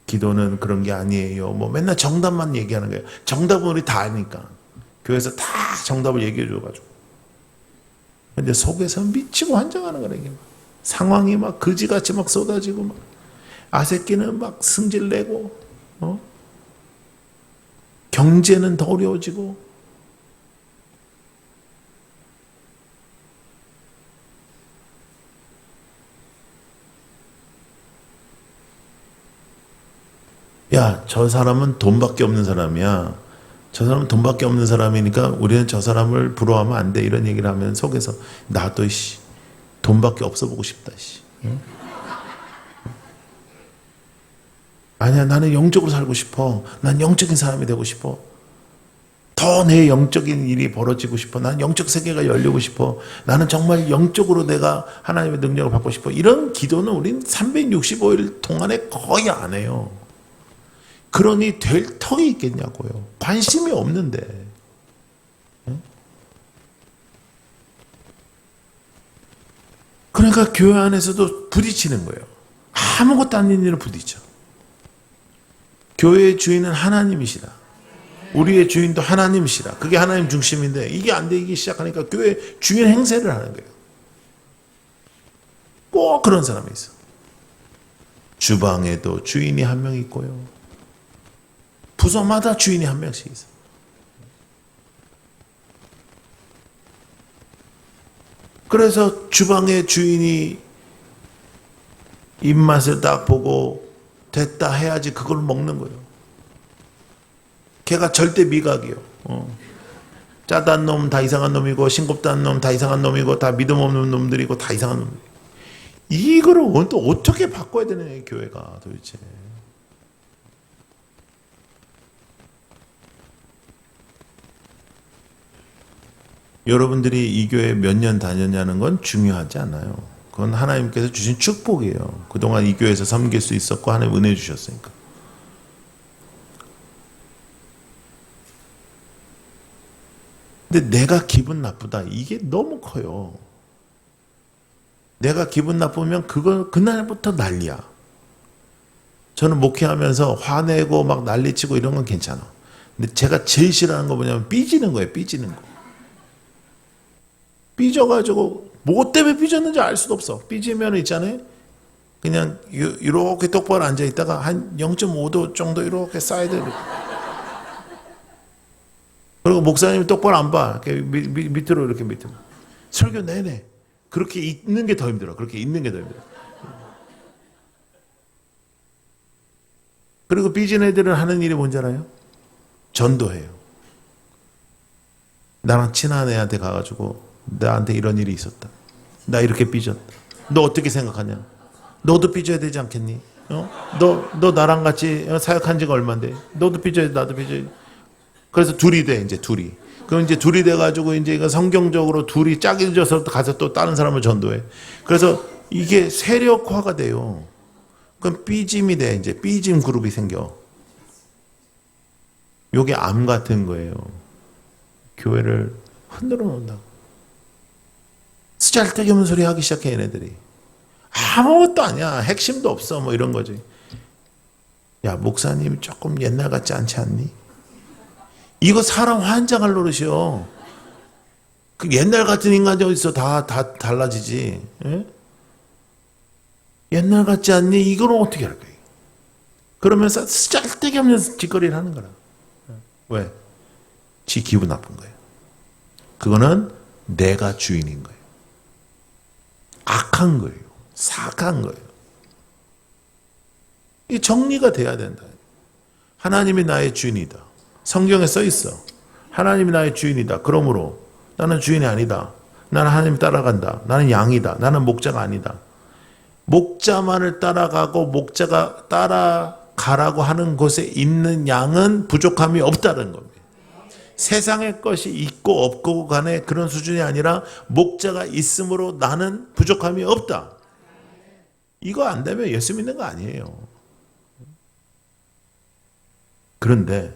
기도는 그런 게 아니에요. 뭐 맨날 정답만 얘기하는 거예요. 정답은 우리 다 아니까. 교회에서 다 정답을 얘기해 줘가지고. 근데 속에서 미치고 환장하는 거라 이게. 상황이 막 그지같이 막 쏟아지고 막 아새끼는 막 승질내고 경제는 더 어려워지고 야, 저 사람은 돈밖에 없는 사람이야. 저 사람은 돈밖에 없는 사람이니까 우리는 저 사람을 부러워하면 안 돼. 이런 얘기를 하면 속에서 나도 돈밖에 없어 보고 싶다. 응? 아니야, 나는 영적으로 살고 싶어. 난 영적인 사람이 되고 싶어. 더 내 영적인 일이 벌어지고 싶어. 난 영적 세계가 열리고 싶어. 나는 정말 영적으로 내가 하나님의 능력을 받고 싶어. 이런 기도는 우린 365일 동안에 거의 안 해요. 그러니 될 턱이 있겠냐고요. 관심이 없는데. 그러니까 교회 안에서도 부딪히는 거예요. 아무것도 아닌 일을 부딪혀. 교회의 주인은 하나님이시다. 우리의 주인도 하나님이시다. 그게 하나님 중심인데 이게 안 되기 시작하니까 교회 주인 행세를 하는 거예요. 꼭 그런 사람이 있어. 주방에도 주인이 한 명 있고요. 부서마다 주인이 한 명씩 있어. 그래서 주방의 주인이 입맛을 딱 보고 됐다 해야지 그걸 먹는 거예요. 걔가 절대 미각이요. 짜단 놈 다 이상한 놈이고 싱겁단 놈 다 이상한 놈이고 다 믿음 없는 놈들이고 다 이상한 놈들. 이거를 또 어떻게 바꿔야 되느냐 교회가 도대체. 여러분들이 이 교회 몇 년 다녔냐는 건 중요하지 않아요. 그건 하나님께서 주신 축복이에요. 그동안 이 교회에서 섬길 수 있었고 하나님 은혜 주셨으니까. 근데 내가 기분 나쁘다. 이게 너무 커요. 내가 기분 나쁘면 그날부터 난리야. 저는 목회하면서 화내고 막 난리치고 이런 건 괜찮아. 근데 제가 제일 싫어하는 거 뭐냐면 삐지는 거예요. 삐지는 거. 삐져가지고 뭐 때문에 삐졌는지 알 수도 없어. 삐지면 있잖아요. 그냥 이렇게 똑바로 앉아 있다가 한 0.5도 정도 이렇게 사이드. 그리고 목사님이 똑바로 안 봐. 이렇게 밑으로 이렇게 밑으로. 설교 내내 그렇게 있는 게 더 힘들어. 그렇게 있는 게 더 힘들어. 그리고 삐진 애들은 하는 일이 뭔지 알아요? 전도해요. 나랑 친한 애한테 가가지고 나한테 이런 일이 있었다. 나 이렇게 삐졌다. 너 어떻게 생각하냐? 너도 삐져야 되지 않겠니? 너 나랑 같이 사역한 지가 얼만데? 너도 삐져야 돼, 나도 삐져야 돼. 그래서 둘이 돼, 이제 둘이. 그럼 이제 둘이 돼가지고 이제 이거 성경적으로 둘이 짝이져서 가서 또 다른 사람을 전도해. 그래서 이게 세력화가 돼요. 그럼 삐짐이 돼, 이제 삐짐 그룹이 생겨. 요게 암 같은 거예요. 교회를 흔들어 놓는다고. 쓰잘데기 없는 소리 하기 시작해 얘네들이. 아무것도 아니야. 핵심도 없어. 뭐 이런 거지. 야, 목사님 조금 옛날 같지 않지 않니? 이거 사람 환장할 노릇이요. 그 옛날 같은 인간이 어디 있어. 다 달라지지. 예? 옛날 같지 않니? 이거는 어떻게 할 거야? 그러면서 쓰잘데기 없는 짓거리를 하는 거라. 왜? 지 기분 나쁜 거예요. 그거는 내가 주인인 거예요. 악한 거예요. 사악한 거예요. 이 정리가 돼야 된다. 하나님이 나의 주인이다. 성경에 써 있어. 하나님이 나의 주인이다. 그러므로 나는 주인이 아니다. 나는 하나님 따라간다. 나는 양이다. 나는 목자가 아니다. 목자만을 따라가고 목자가 따라가라고 하는 곳에 있는 양은 부족함이 없다는 겁니다. 세상의 것이 있고 없고 간에 그런 수준이 아니라 목자가 있으므로 나는 부족함이 없다. 이거 안 되면 예수 믿는 거 아니에요. 그런데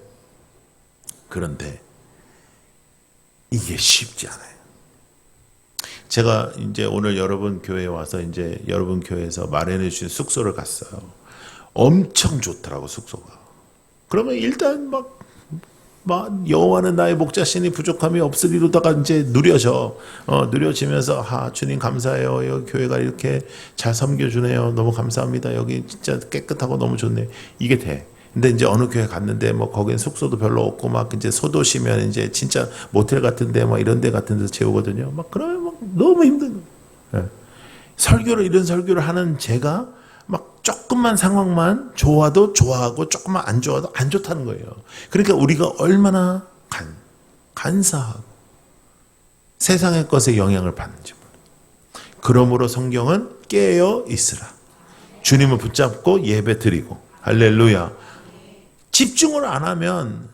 이게 쉽지 않아요. 제가 이제 오늘 여러분 교회에 와서 이제 여러분 교회에서 마련해 주신 숙소를 갔어요. 엄청 좋더라고, 숙소가. 그러면 일단 막 여호와는 나의 목자시니 부족함이 없으리로다가 이제 누려지면서 주님 감사해요. 여기 교회가 이렇게 잘 섬겨주네요. 너무 감사합니다. 여기 진짜 깨끗하고 너무 좋네. 이게 돼. 근데 이제 어느 교회 갔는데 뭐 거긴 숙소도 별로 없고 막 이제 소도시면 이제 진짜 모텔 같은데 막 이런 데 같은 데서 재우거든요. 막 그러면 막 너무 힘든 거예요. 이런 설교를 하는 제가 막 조금만 상황만 좋아도 좋아하고 조금만 안 좋아도 안 좋다는 거예요. 그러니까 우리가 얼마나 간사하고 세상의 것에 영향을 받는지 몰라요. 그러므로 성경은 깨어 있으라. 주님을 붙잡고 예배 드리고 할렐루야. 집중을 안 하면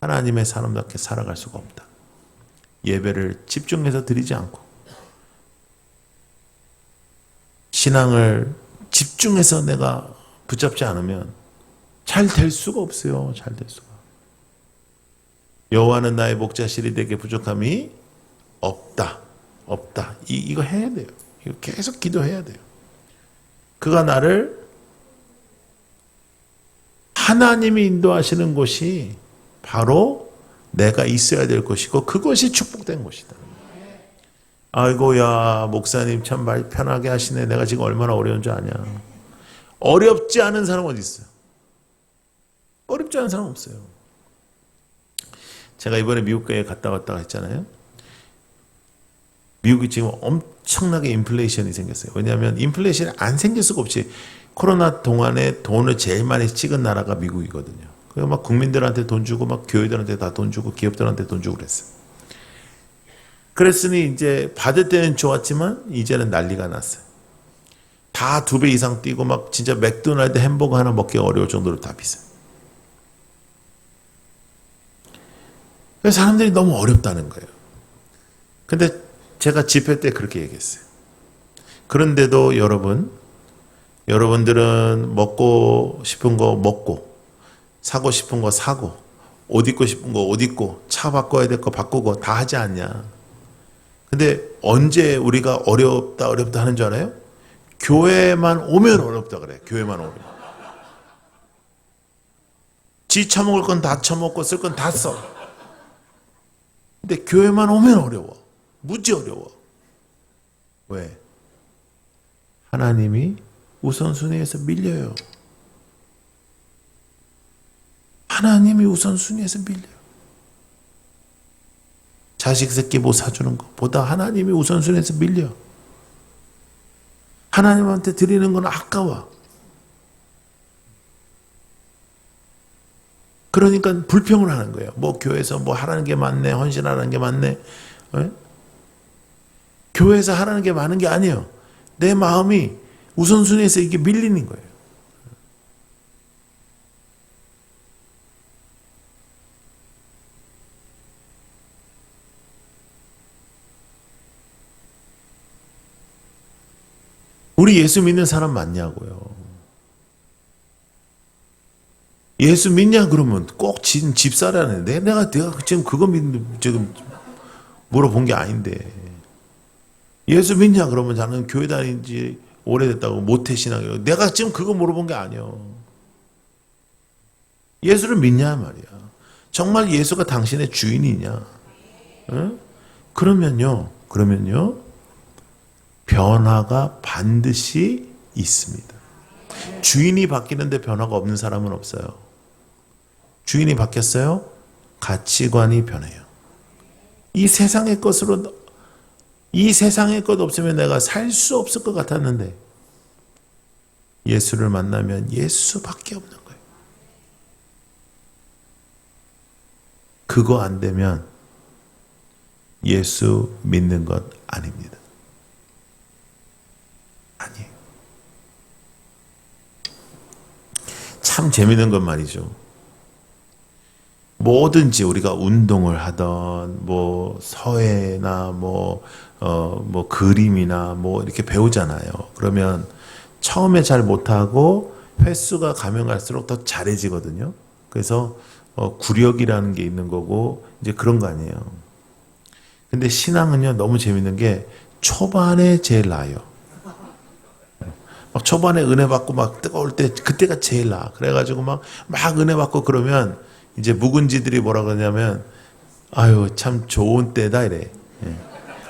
하나님의 사람답게 살아갈 수가 없다. 예배를 집중해서 드리지 않고 신앙을 집중해서 내가 붙잡지 않으면 잘 될 수가 없어요. 잘 될 수가. 여호와는 나의 목자시리 내게 부족함이 없다. 이거 해야 돼요. 이거 계속 기도해야 돼요. 그가 나를 하나님이 인도하시는 곳이 바로 내가 있어야 될 곳이고 그것이 축복된 곳이다. 아이고야 목사님 참 말 편하게 하시네. 내가 지금 얼마나 어려운 줄 아냐. 어렵지 않은 사람 어디 있어요? 어렵지 않은 사람 없어요. 제가 이번에 미국에 갔다 왔다가 했잖아요. 미국이 지금 엄청나게 인플레이션이 생겼어요. 왜냐하면 인플레이션이 안 생길 수가 없이 코로나 동안에 돈을 제일 많이 찍은 나라가 미국이거든요. 그래서 막 국민들한테 돈 주고 막 교회들한테 다 돈 주고 기업들한테 돈 주고 그랬어요. 그랬으니 이제 받을 때는 좋았지만 이제는 난리가 났어요. 다 2배 이상 뛰고 막 진짜 맥도날드 햄버거 하나 먹기 어려울 정도로 다 비싸요. 그래서 사람들이 너무 어렵다는 거예요. 근데 제가 집회 때 그렇게 얘기했어요. 그런데도 여러분들은 먹고 싶은 거 먹고 사고 싶은 거 사고 옷 입고 싶은 거 옷 입고 차 바꿔야 될 거 바꾸고 다 하지 않냐. 근데 언제 우리가 어렵다 하는 줄 알아요? 교회만 오면 어렵다 그래. 교회만 오면. 지 처먹을 건 다 처먹고 쓸 건 다 써. 근데 교회만 오면 어려워. 무지 어려워. 왜? 하나님이 우선순위에서 밀려요. 하나님이 우선순위에서 밀려요. 자식 새끼 뭐 사주는 것보다 하나님이 우선순위에서 밀려. 하나님한테 드리는 건 아까워. 그러니까 불평을 하는 거예요. 뭐 교회에서 뭐 하라는 게 많네, 헌신하라는 게 많네. 교회에서 하라는 게 많은 게 아니에요. 내 마음이 우선순위에서 이게 밀리는 거예요. 우리 예수 믿는 사람 많냐고요. 예수 믿냐 그러면 꼭 집사라네. 내가 지금 그거 지금 물어본 게 아닌데. 예수 믿냐 그러면 나는 교회 다닌 지 오래됐다고 모태신앙이라고. 내가 지금 그거 물어본 게 아니요. 예수를 믿냐 말이야. 정말 예수가 당신의 주인이냐. 응? 그러면요. 변화가 반드시 있습니다. 주인이 바뀌는데 변화가 없는 사람은 없어요. 주인이 바뀌었어요? 가치관이 변해요. 이 세상의 것 없으면 내가 살 수 없을 것 같았는데 예수를 만나면 예수밖에 없는 거예요. 그거 안 되면 예수 믿는 것 아닙니다. 아니에요. 참 재밌는 건 말이죠. 뭐든지 우리가 운동을 하던 뭐 서예나 뭐 그림이나 뭐 이렇게 배우잖아요. 그러면 처음에 잘 못하고 횟수가 가면 갈수록 더 잘해지거든요. 그래서 구력이라는 게 있는 거고 이제 그런 거 아니에요. 근데 신앙은요 너무 재밌는 게 초반에 제일 나아요. 막 초반에 은혜 받고 막 뜨거울 때 그때가 제일 나아. 그래가지고 막 은혜 받고 그러면 이제 묵은지들이 뭐라 그러냐면 아유 참 좋은 때다 이래. 예.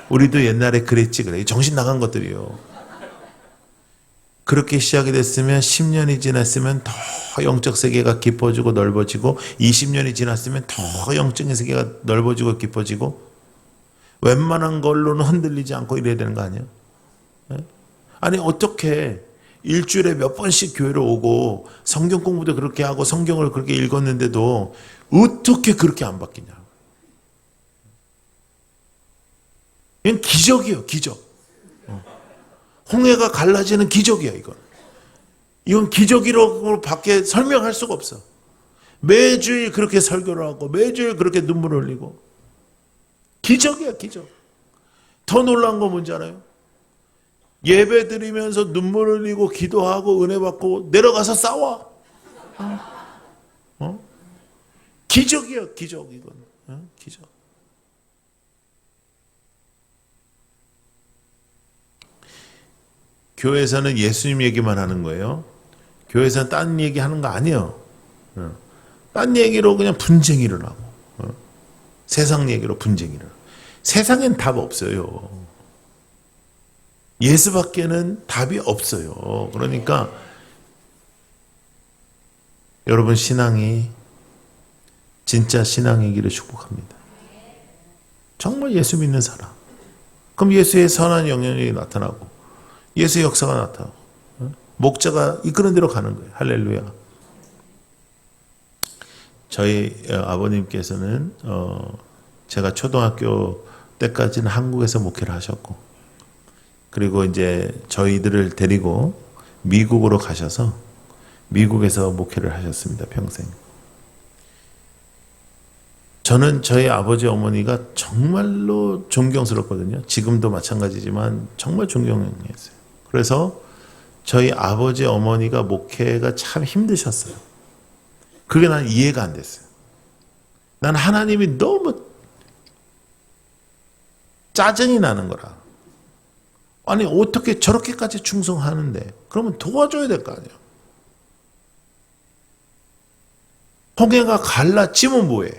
우리도 옛날에 그랬지 그래. 정신 나간 것들이요. 그렇게 시작이 됐으면 10년이 지났으면 더 영적 세계가 깊어지고 넓어지고 20년이 지났으면 더 영적 세계가 넓어지고 깊어지고 웬만한 걸로는 흔들리지 않고 이래야 되는 거 아니에요? 예? 아니 어떻게 일주일에 몇 번씩 교회를 오고 성경 공부도 그렇게 하고 성경을 그렇게 읽었는데도 어떻게 그렇게 안 바뀌냐? 이건 기적이에요, 기적. 홍해가 갈라지는 기적이야, 이건. 이건 기적이라고 밖에 설명할 수가 없어. 매주일 그렇게 설교를 하고 매주일 그렇게 눈물 흘리고 기적이야, 기적. 더 놀라운 건 뭔지 알아요? 예배 드리면서 눈물 흘리고 기도하고 은혜 받고 내려가서 싸워. 기적이야, 기적 이건. 기적. 교회에서는 예수님 얘기만 하는 거예요. 교회에서는 딴 얘기 하는 거 아니에요. 딴 얘기로 그냥 분쟁이 일어나고 세상 얘기로 분쟁이 일어나고 세상엔 답 없어요. 예수밖에는 답이 없어요. 그러니까 여러분 신앙이 진짜 신앙이기를 축복합니다. 정말 예수 믿는 사람. 그럼 예수의 선한 영향력이 나타나고 예수의 역사가 나타나고 목자가 이끄는 대로 가는 거예요. 할렐루야. 저희 아버님께서는 제가 초등학교 때까지는 한국에서 목회를 하셨고 그리고 이제 저희들을 데리고 미국으로 가셔서 미국에서 목회를 하셨습니다. 평생. 저는 저희 아버지 어머니가 정말로 존경스럽거든요. 지금도 마찬가지지만 정말 존경했어요. 그래서 저희 아버지 어머니가 목회가 참 힘드셨어요. 그게 난 이해가 안 됐어요. 난 하나님이 너무 짜증이 나는 거라. 아니 어떻게 저렇게까지 충성하는데 그러면 도와줘야 될 거 아니에요. 홍해가 갈라지면 뭐해.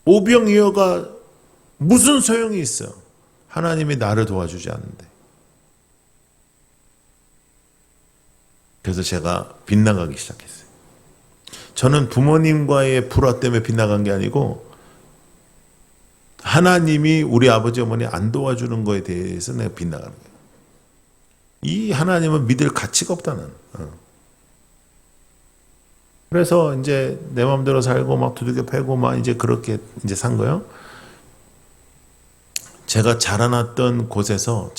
오병이어가 무슨 소용이 있어. 하나님이 나를 도와주지 않는데. 그래서 제가 빗나가기 시작했어요. 저는 부모님과의 불화 때문에 빗나간 게 아니고 하나님이 우리 아버지 어머니 안 도와주는 거에 대해서 내가 빗나가는 거예요. 이 하나님은 믿을 가치가 없다는. 그래서 이제 내 마음대로 살고 막 두들겨 패고 막 이제 그렇게 이제 산 거예요. 제가 자라났던 곳에서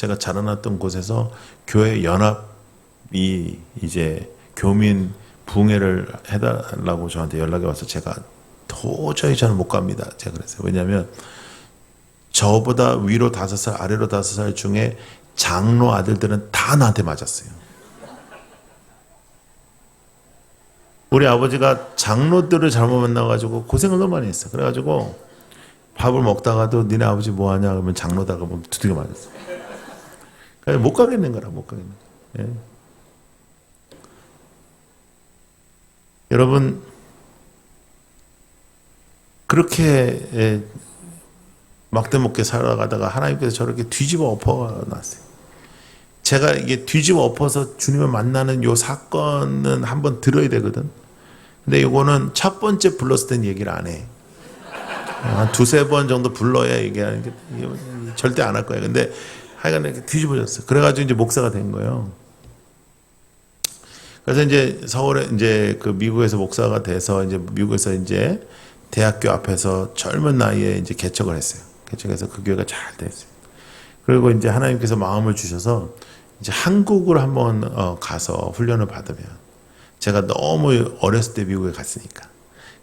교회 연합이 이제 교민 부흥회를 해달라고 저한테 연락이 와서 제가 도저히 저는 못 갑니다. 제가 그랬어요. 왜냐하면 저보다 위로 5살 아래로 5살 중에 장로 아들들은 다 나한테 맞았어요. 우리 아버지가 장로들을 잘못 만나가지고 고생을 너무 많이 했어. 그래가지고 밥을 먹다가도 니네 아버지 뭐하냐 그러면 장로다가 보면 두들겨 맞았어. 그러니까 못 가겠는 거라 못 가겠는 거야. 예. 여러분 그렇게 막대먹게 살아가다가 하나님께서 저렇게 뒤집어 엎어 놨어요. 제가 이게 뒤집어 엎어서 주님을 만나는 요 사건은 한번 들어야 되거든. 근데 이거는 첫 번째 불렀을 땐 얘기를 안 해. 한 2-3번 정도 불러야 얘기하는 게 절대 안 할 거예요. 근데 하여간 이렇게 뒤집어졌어. 그래가지고 이제 목사가 된 거예요. 그래서 이제 서울에 이제 그 미국에서 목사가 돼서 이제 미국에서 이제 대학교 앞에서 젊은 나이에 이제 개척을 했어요. 개척해서 그 교회가 잘 됐어요. 그리고 이제 하나님께서 마음을 주셔서 이제 한국을 한번 가서 훈련을 받으면 제가 너무 어렸을 때 미국에 갔으니까.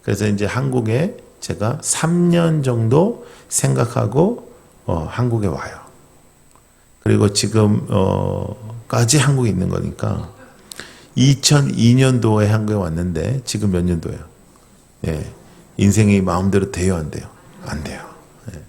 그래서 이제 한국에 제가 3년 정도 생각하고 한국에 와요. 그리고 지금 까지 한국에 있는 거니까 2002년도에 한국에 왔는데 지금 몇 년도예요? 예. 인생이 마음대로 돼요, 안 돼요? 안 돼요. 예.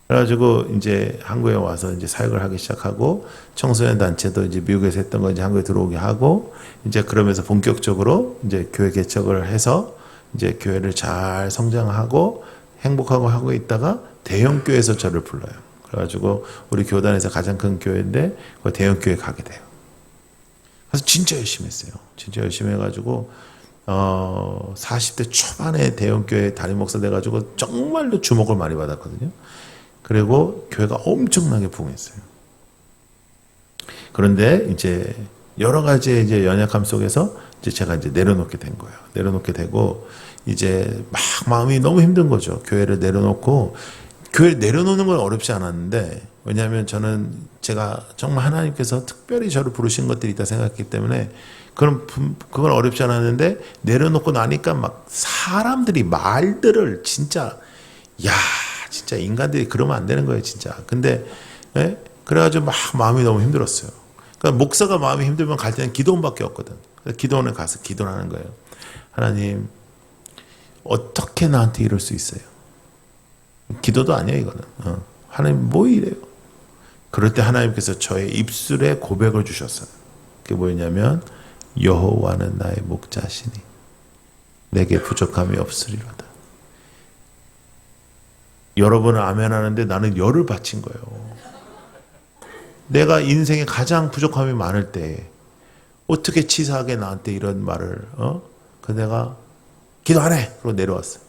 그래가지고 이제 한국에 와서 이제 사역을 하기 시작하고 청소년 단체도 이제 미국에서 했던 거 이제 한국에 들어오게 하고 이제 그러면서 본격적으로 이제 교회 개척을 해서 이제 교회를 잘 성장하고 행복하고 하고 있다가 대형 교회에서 저를 불러요. 그래가지고 우리 교단에서 가장 큰 교회인데 그 대형 교회 가게 돼요. 그래서 진짜 열심히 했어요. 진짜 열심히 해가지고 40대 초반에 대형 교회 담임 목사 돼가지고 정말로 주목을 많이 받았거든요. 그리고 교회가 엄청나게 부흥했어요. 그런데 이제 여러 가지 이제 연약함 속에서 이제 제가 이제 내려놓게 된 거예요. 내려놓게 되고 이제 막 마음이 너무 힘든 거죠. 교회를 내려놓고 교회를 내려놓는 건 어렵지 않았는데 왜냐하면 저는 제가 정말 하나님께서 특별히 저를 부르신 것들이 있다 생각했기 때문에 그건 어렵지 않았는데 내려놓고 나니까 막 사람들이 말들을 진짜 진짜 인간들이 그러면 안 되는 거예요 진짜. 근데 그래가지고 막 마음이 너무 힘들었어요. 그러니까 목사가 마음이 힘들면 갈 때는 기도원밖에 없거든. 기도원에 가서 기도를 하는 거예요. 하나님 어떻게 나한테 이럴 수 있어요? 기도도 아니에요 이거는. 하나님 뭐 이래요? 그럴 때 하나님께서 저의 입술에 고백을 주셨어요. 그게 뭐였냐면 여호와는 나의 목자시니 내게 부족함이 없으리로다. 여러분은 아멘 하는데 나는 열을 바친 거예요. 내가 인생에 가장 부족함이 많을 때 어떻게 치사하게 나한테 이런 말을 그래서 내가 기도 안 해! 그러고 내려왔어요.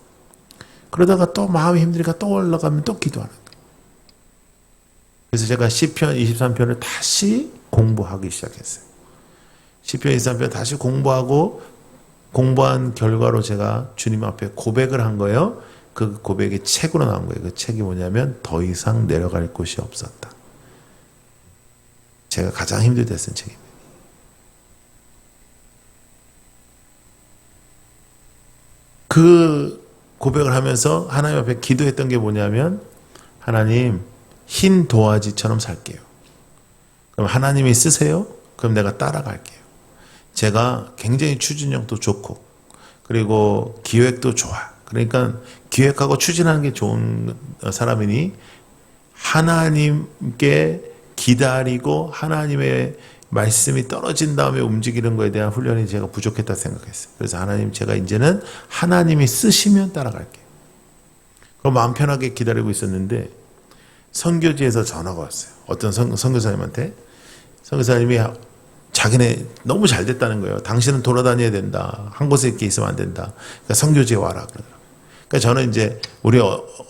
그러다가 또 마음이 힘드니까 또 올라가면 또 기도하는 거예요. 그래서 제가 시편 23편을 다시 공부하기 시작했어요. 시편 23편 다시 공부하고 공부한 결과로 제가 주님 앞에 고백을 한 거예요. 그 고백이 책으로 나온 거예요. 그 책이 뭐냐면 더 이상 내려갈 곳이 없었다. 제가 가장 힘들 때 쓴 책입니다. 그 고백을 하면서 하나님 앞에 기도했던 게 뭐냐면 하나님 흰 도화지처럼 살게요. 그럼 하나님이 쓰세요. 그럼 내가 따라갈게요. 제가 굉장히 추진력도 좋고 그리고 기획도 좋아. 그러니까 기획하고 추진하는 게 좋은 사람이니 하나님께 기다리고 하나님의 말씀이 떨어진 다음에 움직이는 거에 대한 훈련이 제가 부족했다 생각했어요. 그래서 하나님 제가 이제는 하나님이 쓰시면 따라갈게요. 그럼 마음 편하게 기다리고 있었는데 선교지에서 전화가 왔어요. 어떤 선교사님한테 선교사님이 자기네 너무 잘 됐다는 거예요. 당신은 돌아다녀야 된다. 한 곳에 이렇게 있으면 안 된다. 그러니까 선교지에 와라 그러더라고요. 그러니까 저는 이제 우리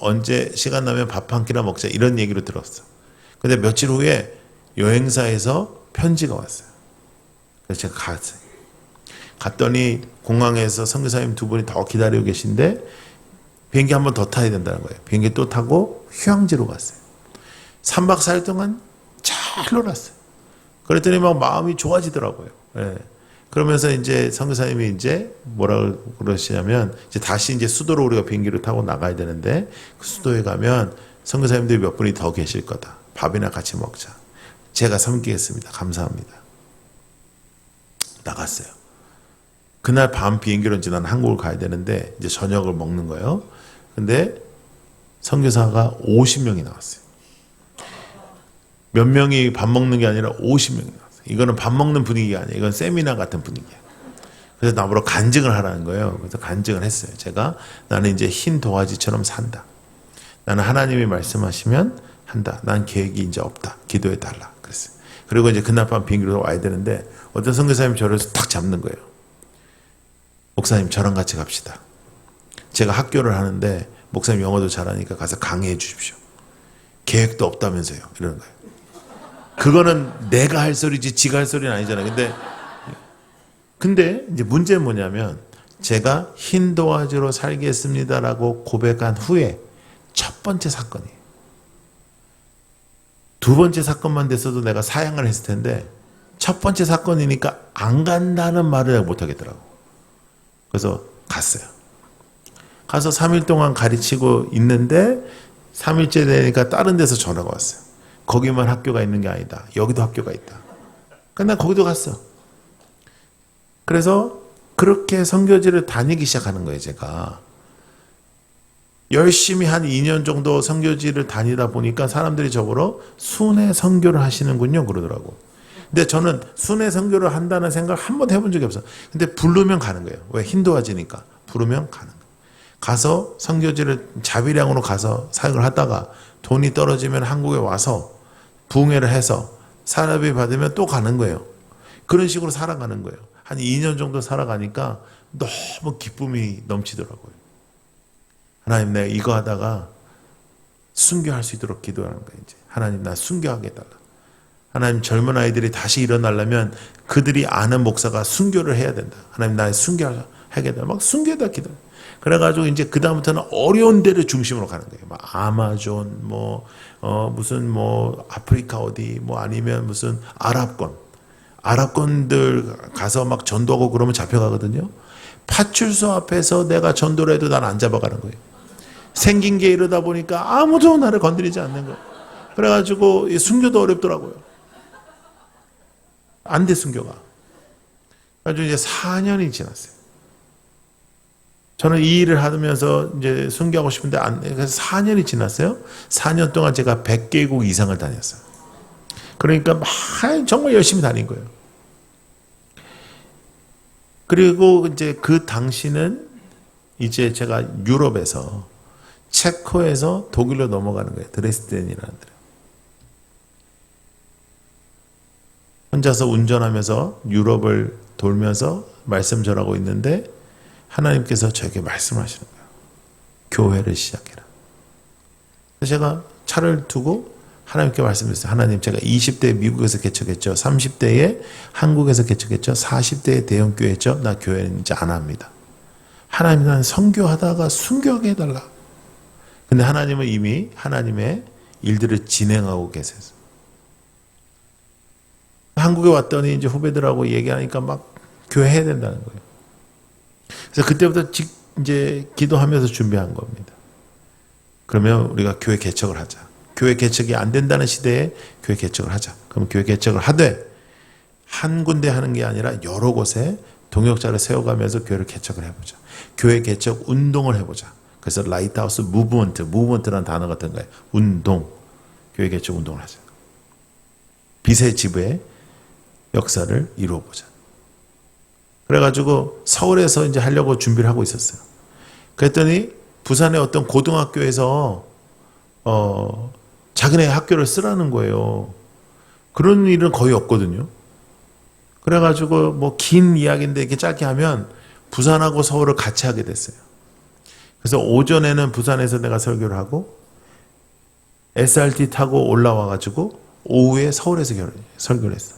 언제 시간 나면 밥 한 끼나 먹자 이런 얘기로 들었어. 근데 며칠 후에 여행사에서 편지가 왔어요. 그래서 제가 갔어요. 갔더니 공항에서 선교사님 두 분이 더 기다리고 계신데 비행기 한 번 더 타야 된다는 거예요. 비행기 또 타고 휴양지로 갔어요. 3박 4일 동안 잘 놀았어요. 그랬더니 막 마음이 좋아지더라고요. 예. 그러면서 이제 선교사님이 이제 뭐라고 그러시냐면 이제 다시 이제 수도로 우리가 비행기를 타고 나가야 되는데 그 수도에 가면 선교사님들이 몇 분이 더 계실 거다. 밥이나 같이 먹자. 제가 섬기겠습니다. 감사합니다. 나갔어요. 그날 밤 비행기로 이제 난 한국을 가야 되는데 이제 저녁을 먹는 거예요. 근데 선교사가 50명이 나왔어요. 몇 명이 밥 먹는 게 아니라 50명이 나왔어요. 이거는 밥 먹는 분위기가 아니에요. 이건 세미나 같은 분위기예요. 그래서 나보러 간증을 하라는 거예요. 그래서 간증을 했어요. 제가 나는 이제 흰 도화지처럼 산다. 나는 하나님이 말씀하시면 한다. 난 계획이 이제 없다. 기도해 달라. 그랬어요. 그리고 이제 그날 밤 비행기로 와야 되는데 어떤 선교사님이 저를 탁 잡는 거예요. 목사님 저랑 같이 갑시다. 제가 학교를 하는데 목사님 영어도 잘하니까 가서 강의해 주십시오. 계획도 없다면서요. 이러는 거예요. 그거는 내가 할 소리지 지가 할 소리는 아니잖아요. 근데 이제 문제는 뭐냐면 제가 흰 도화지로 살겠습니다라고 고백한 후에 첫 번째 사건이에요. 두 번째 사건만 됐어도 내가 사양을 했을 텐데 첫 번째 사건이니까 안 간다는 말을 못 하겠더라고. 그래서 갔어요. 가서 3일 동안 가르치고 있는데 3일째 되니까 다른 데서 전화가 왔어요. 거기만 학교가 있는 게 아니다. 여기도 학교가 있다. 그러니까 난 거기도 갔어. 그래서 그렇게 선교지를 다니기 시작하는 거예요, 제가. 열심히 한 2년 정도 선교지를 다니다 보니까 사람들이 저보러 순회 선교를 하시는군요, 그러더라고. 근데 저는 순회 선교를 한다는 생각을 한 번도 해본 적이 없어요. 근데 부르면 가는 거예요. 왜? 힌두아지니까. 부르면 가는 거예요. 가서 선교지를 자비량으로 가서 사역을 하다가 돈이 떨어지면 한국에 와서 부흥회를 해서 사람이 받으면 또 가는 거예요. 그런 식으로 살아가는 거예요. 한 2년 정도 살아가니까 너무 기쁨이 넘치더라고요. 하나님, 내가 이거 하다가 순교할 수 있도록 기도하는 거예요. 이제 하나님, 나 순교하게 해달라. 하나님, 젊은 아이들이 다시 일어나려면 그들이 아는 목사가 순교를 해야 된다. 하나님, 나 순교하게 해달라. 막 순교에다 기도. 그래가지고 이제 그 다음부터는 어려운 데를 중심으로 가는 거예요. 막 아마존, 무슨 아프리카 어디, 아니면 무슨 아랍권들 가서 막 전도하고 그러면 잡혀가거든요. 파출소 앞에서 내가 전도를 해도 난 안 잡아가는 거예요. 생긴 게 이러다 보니까 아무도 나를 건드리지 않는 거예요. 그래가지고 순교도 어렵더라고요. 안 돼, 순교가. 그래가지고 이제 4년이 지났어요. 저는 이 일을 하면서 이제 순교하고 싶은데 그래서 4년이 지났어요. 4년 동안 제가 100개국 이상을 다녔어요. 그러니까 정말 열심히 다닌 거예요. 그리고 이제 그 당시는 이제 제가 유럽에서 체코에서 독일로 넘어가는 거예요. 드레스덴이라는 데. 혼자서 운전하면서 유럽을 돌면서 말씀 전하고 있는데 하나님께서 저에게 말씀하시는 거예요. 교회를 시작해라. 그래서 제가 차를 두고 하나님께 말씀드렸어요. 하나님, 제가 20대에 미국에서 개척했죠. 30대에 한국에서 개척했죠. 40대에 대형교회 했죠. 나 교회는 이제 안 합니다. 하나님, 난 선교하다가 순교하게 해달라. 근데 하나님은 이미 하나님의 일들을 진행하고 계세요. 한국에 왔더니 이제 후배들하고 얘기하니까 막 교회 해야 된다는 거예요. 그래서 그때부터 이제 기도하면서 준비한 겁니다. 그러면 우리가 교회 개척을 하자. 교회 개척이 안 된다는 시대에 교회 개척을 하자. 그럼 교회 개척을 하되 한 군데 하는 게 아니라 여러 곳에 동역자를 세워가면서 교회를 개척을 해보자. 교회 개척 운동을 해보자. 그래서 라이트하우스 무브먼트라는 단어가 든 거예요. 운동. 교회 개척 운동을 하자. 빛의 지부의 역사를 이루어보자. 그래가지고 서울에서 이제 하려고 준비를 하고 있었어요. 그랬더니 부산의 어떤 고등학교에서 자기네 학교를 쓰라는 거예요. 그런 일은 거의 없거든요. 그래가지고 긴 이야기인데 이렇게 짧게 하면 부산하고 서울을 같이 하게 됐어요. 그래서 오전에는 부산에서 내가 설교를 하고 SRT 타고 올라와가지고 오후에 서울에서 설교를 했어.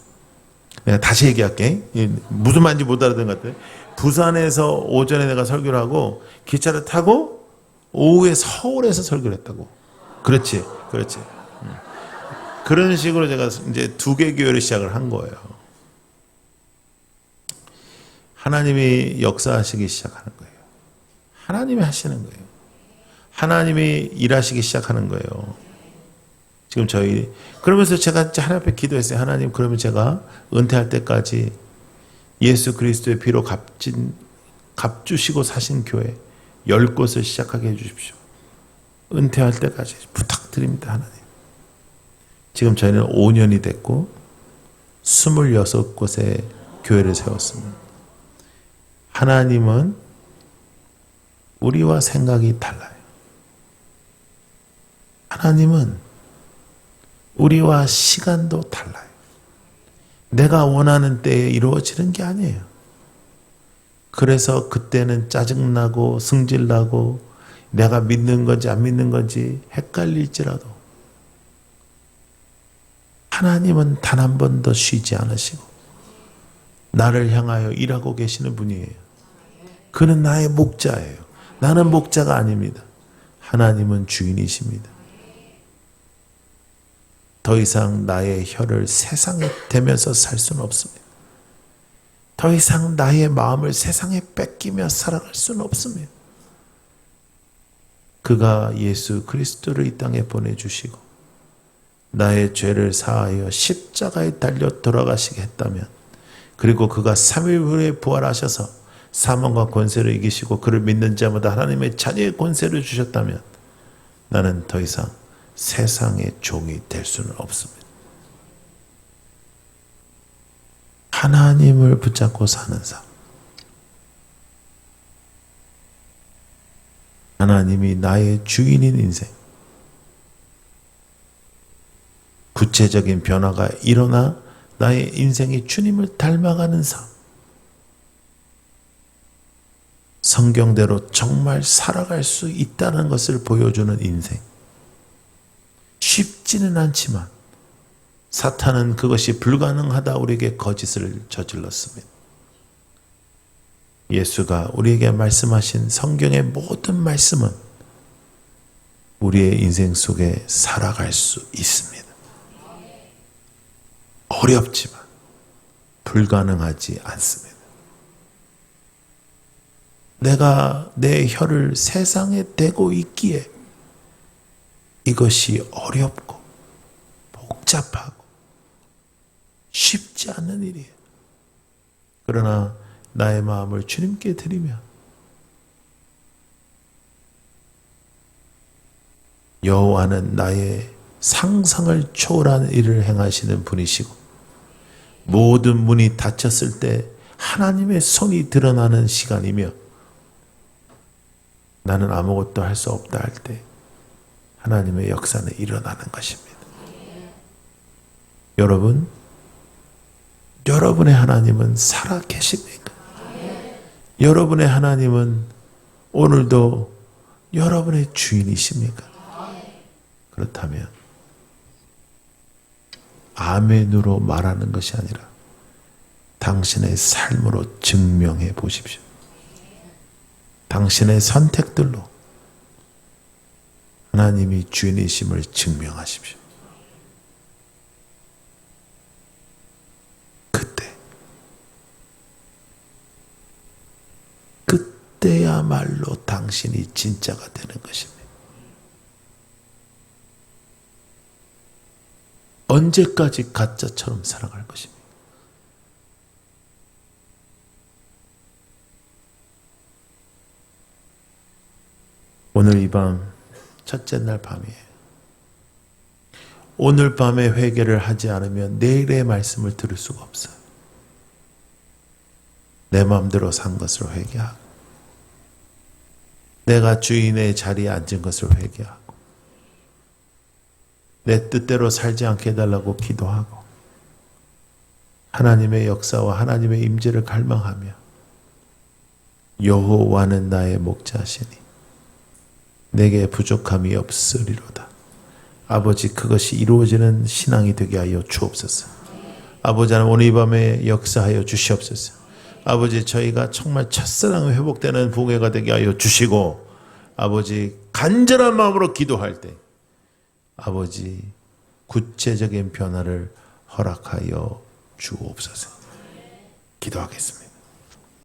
내가 다시 얘기할게. 무슨 말인지 못 알아듣는 것 같아. 부산에서 오전에 내가 설교를 하고 기차를 타고 오후에 서울에서 설교를 했다고. 그렇지. 그런 식으로 제가 이제 2개 교회를 시작을 한 거예요. 하나님이 역사하시기 시작하는 거예요. 하나님이 하시는 거예요. 하나님이 일하시기 시작하는 거예요. 지금 그러면서 제가 하나님 앞에 기도했어요. 하나님, 그러면 제가 은퇴할 때까지 예수 그리스도의 피로 값주시고 사신 교회 10곳을 시작하게 해주십시오. 은퇴할 때까지 부탁드립니다, 하나님. 지금 저희는 5년이 됐고 26곳의 교회를 세웠습니다. 하나님은 우리와 생각이 달라요. 하나님은 우리와 시간도 달라요. 내가 원하는 때에 이루어지는 게 아니에요. 그래서 그때는 짜증나고 승질나고 내가 믿는 건지 안 믿는 건지 헷갈릴지라도 하나님은 단 한 번도 쉬지 않으시고 나를 향하여 일하고 계시는 분이에요. 그는 나의 목자예요. 나는 목자가 아닙니다. 하나님은 주인이십니다. 더 이상 나의 혀를 세상에 대면서 살 수는 없습니다. 더 이상 나의 마음을 세상에 뺏기며 살아갈 수는 없습니다. 그가 예수 그리스도를 이 땅에 보내주시고 나의 죄를 사하여 십자가에 달려 돌아가시게 했다면, 그리고 그가 3일 후에 부활하셔서 사망과 권세를 이기시고 그를 믿는 자마다 하나님의 자녀의 권세를 주셨다면, 나는 더 이상 세상의 종이 될 수는 없습니다. 하나님을 붙잡고 사는 삶, 하나님이 나의 주인인 인생, 구체적인 변화가 일어나 나의 인생이 주님을 닮아가는 삶, 성경대로 정말 살아갈 수 있다는 것을 보여주는 인생. 쉽지는 않지만 사탄은 그것이 불가능하다 우리에게 거짓을 저질렀습니다. 예수가 우리에게 말씀하신 성경의 모든 말씀은 우리의 인생 속에 살아갈 수 있습니다. 어렵지만 불가능하지 않습니다. 내가 내 혀를 세상에 대고 있기에 이것이 어렵고 복잡하고 쉽지 않은 일이에요. 그러나 나의 마음을 주님께 드리며 여호와는 나의 상상을 초월한 일을 행하시는 분이시고, 모든 문이 닫혔을 때 하나님의 손이 드러나는 시간이며, 나는 아무것도 할 수 없다 할 때 하나님의 역사는 일어나는 것입니다. 여러분의 하나님은 살아 계십니까? 여러분의 하나님은 오늘도 여러분의 주인이십니까? 그렇다면 아멘으로 말하는 것이 아니라 당신의 삶으로 증명해 보십시오. 당신의 선택들로 하나님이 주인이심을 증명하십시오. 그때야말로 당신이 진짜가 되는 것입니다. 언제까지 가짜처럼 살아갈 것입니까? 오늘 이 밤 첫째 날 밤이에요. 오늘 밤에 회개를 하지 않으면 내일의 말씀을 들을 수가 없어요. 내 마음대로 산 것을 회개하고, 내가 주인의 자리에 앉은 것을 회개하고, 내 뜻대로 살지 않게 해달라고 기도하고, 하나님의 역사와 하나님의 임재를 갈망하며, 여호와는 나의 목자시니 내게 부족함이 없으리로다. 아버지, 그것이 이루어지는 신앙이 되게 하여 주옵소서. 아버지 하나님, 오늘 이 밤에 역사하여 주시옵소서. 아버지, 저희가 정말 첫사랑이 회복되는 부흥회가 되게 하여 주시고, 아버지, 간절한 마음으로 기도할 때 아버지 구체적인 변화를 허락하여 주옵소서. 기도하겠습니다.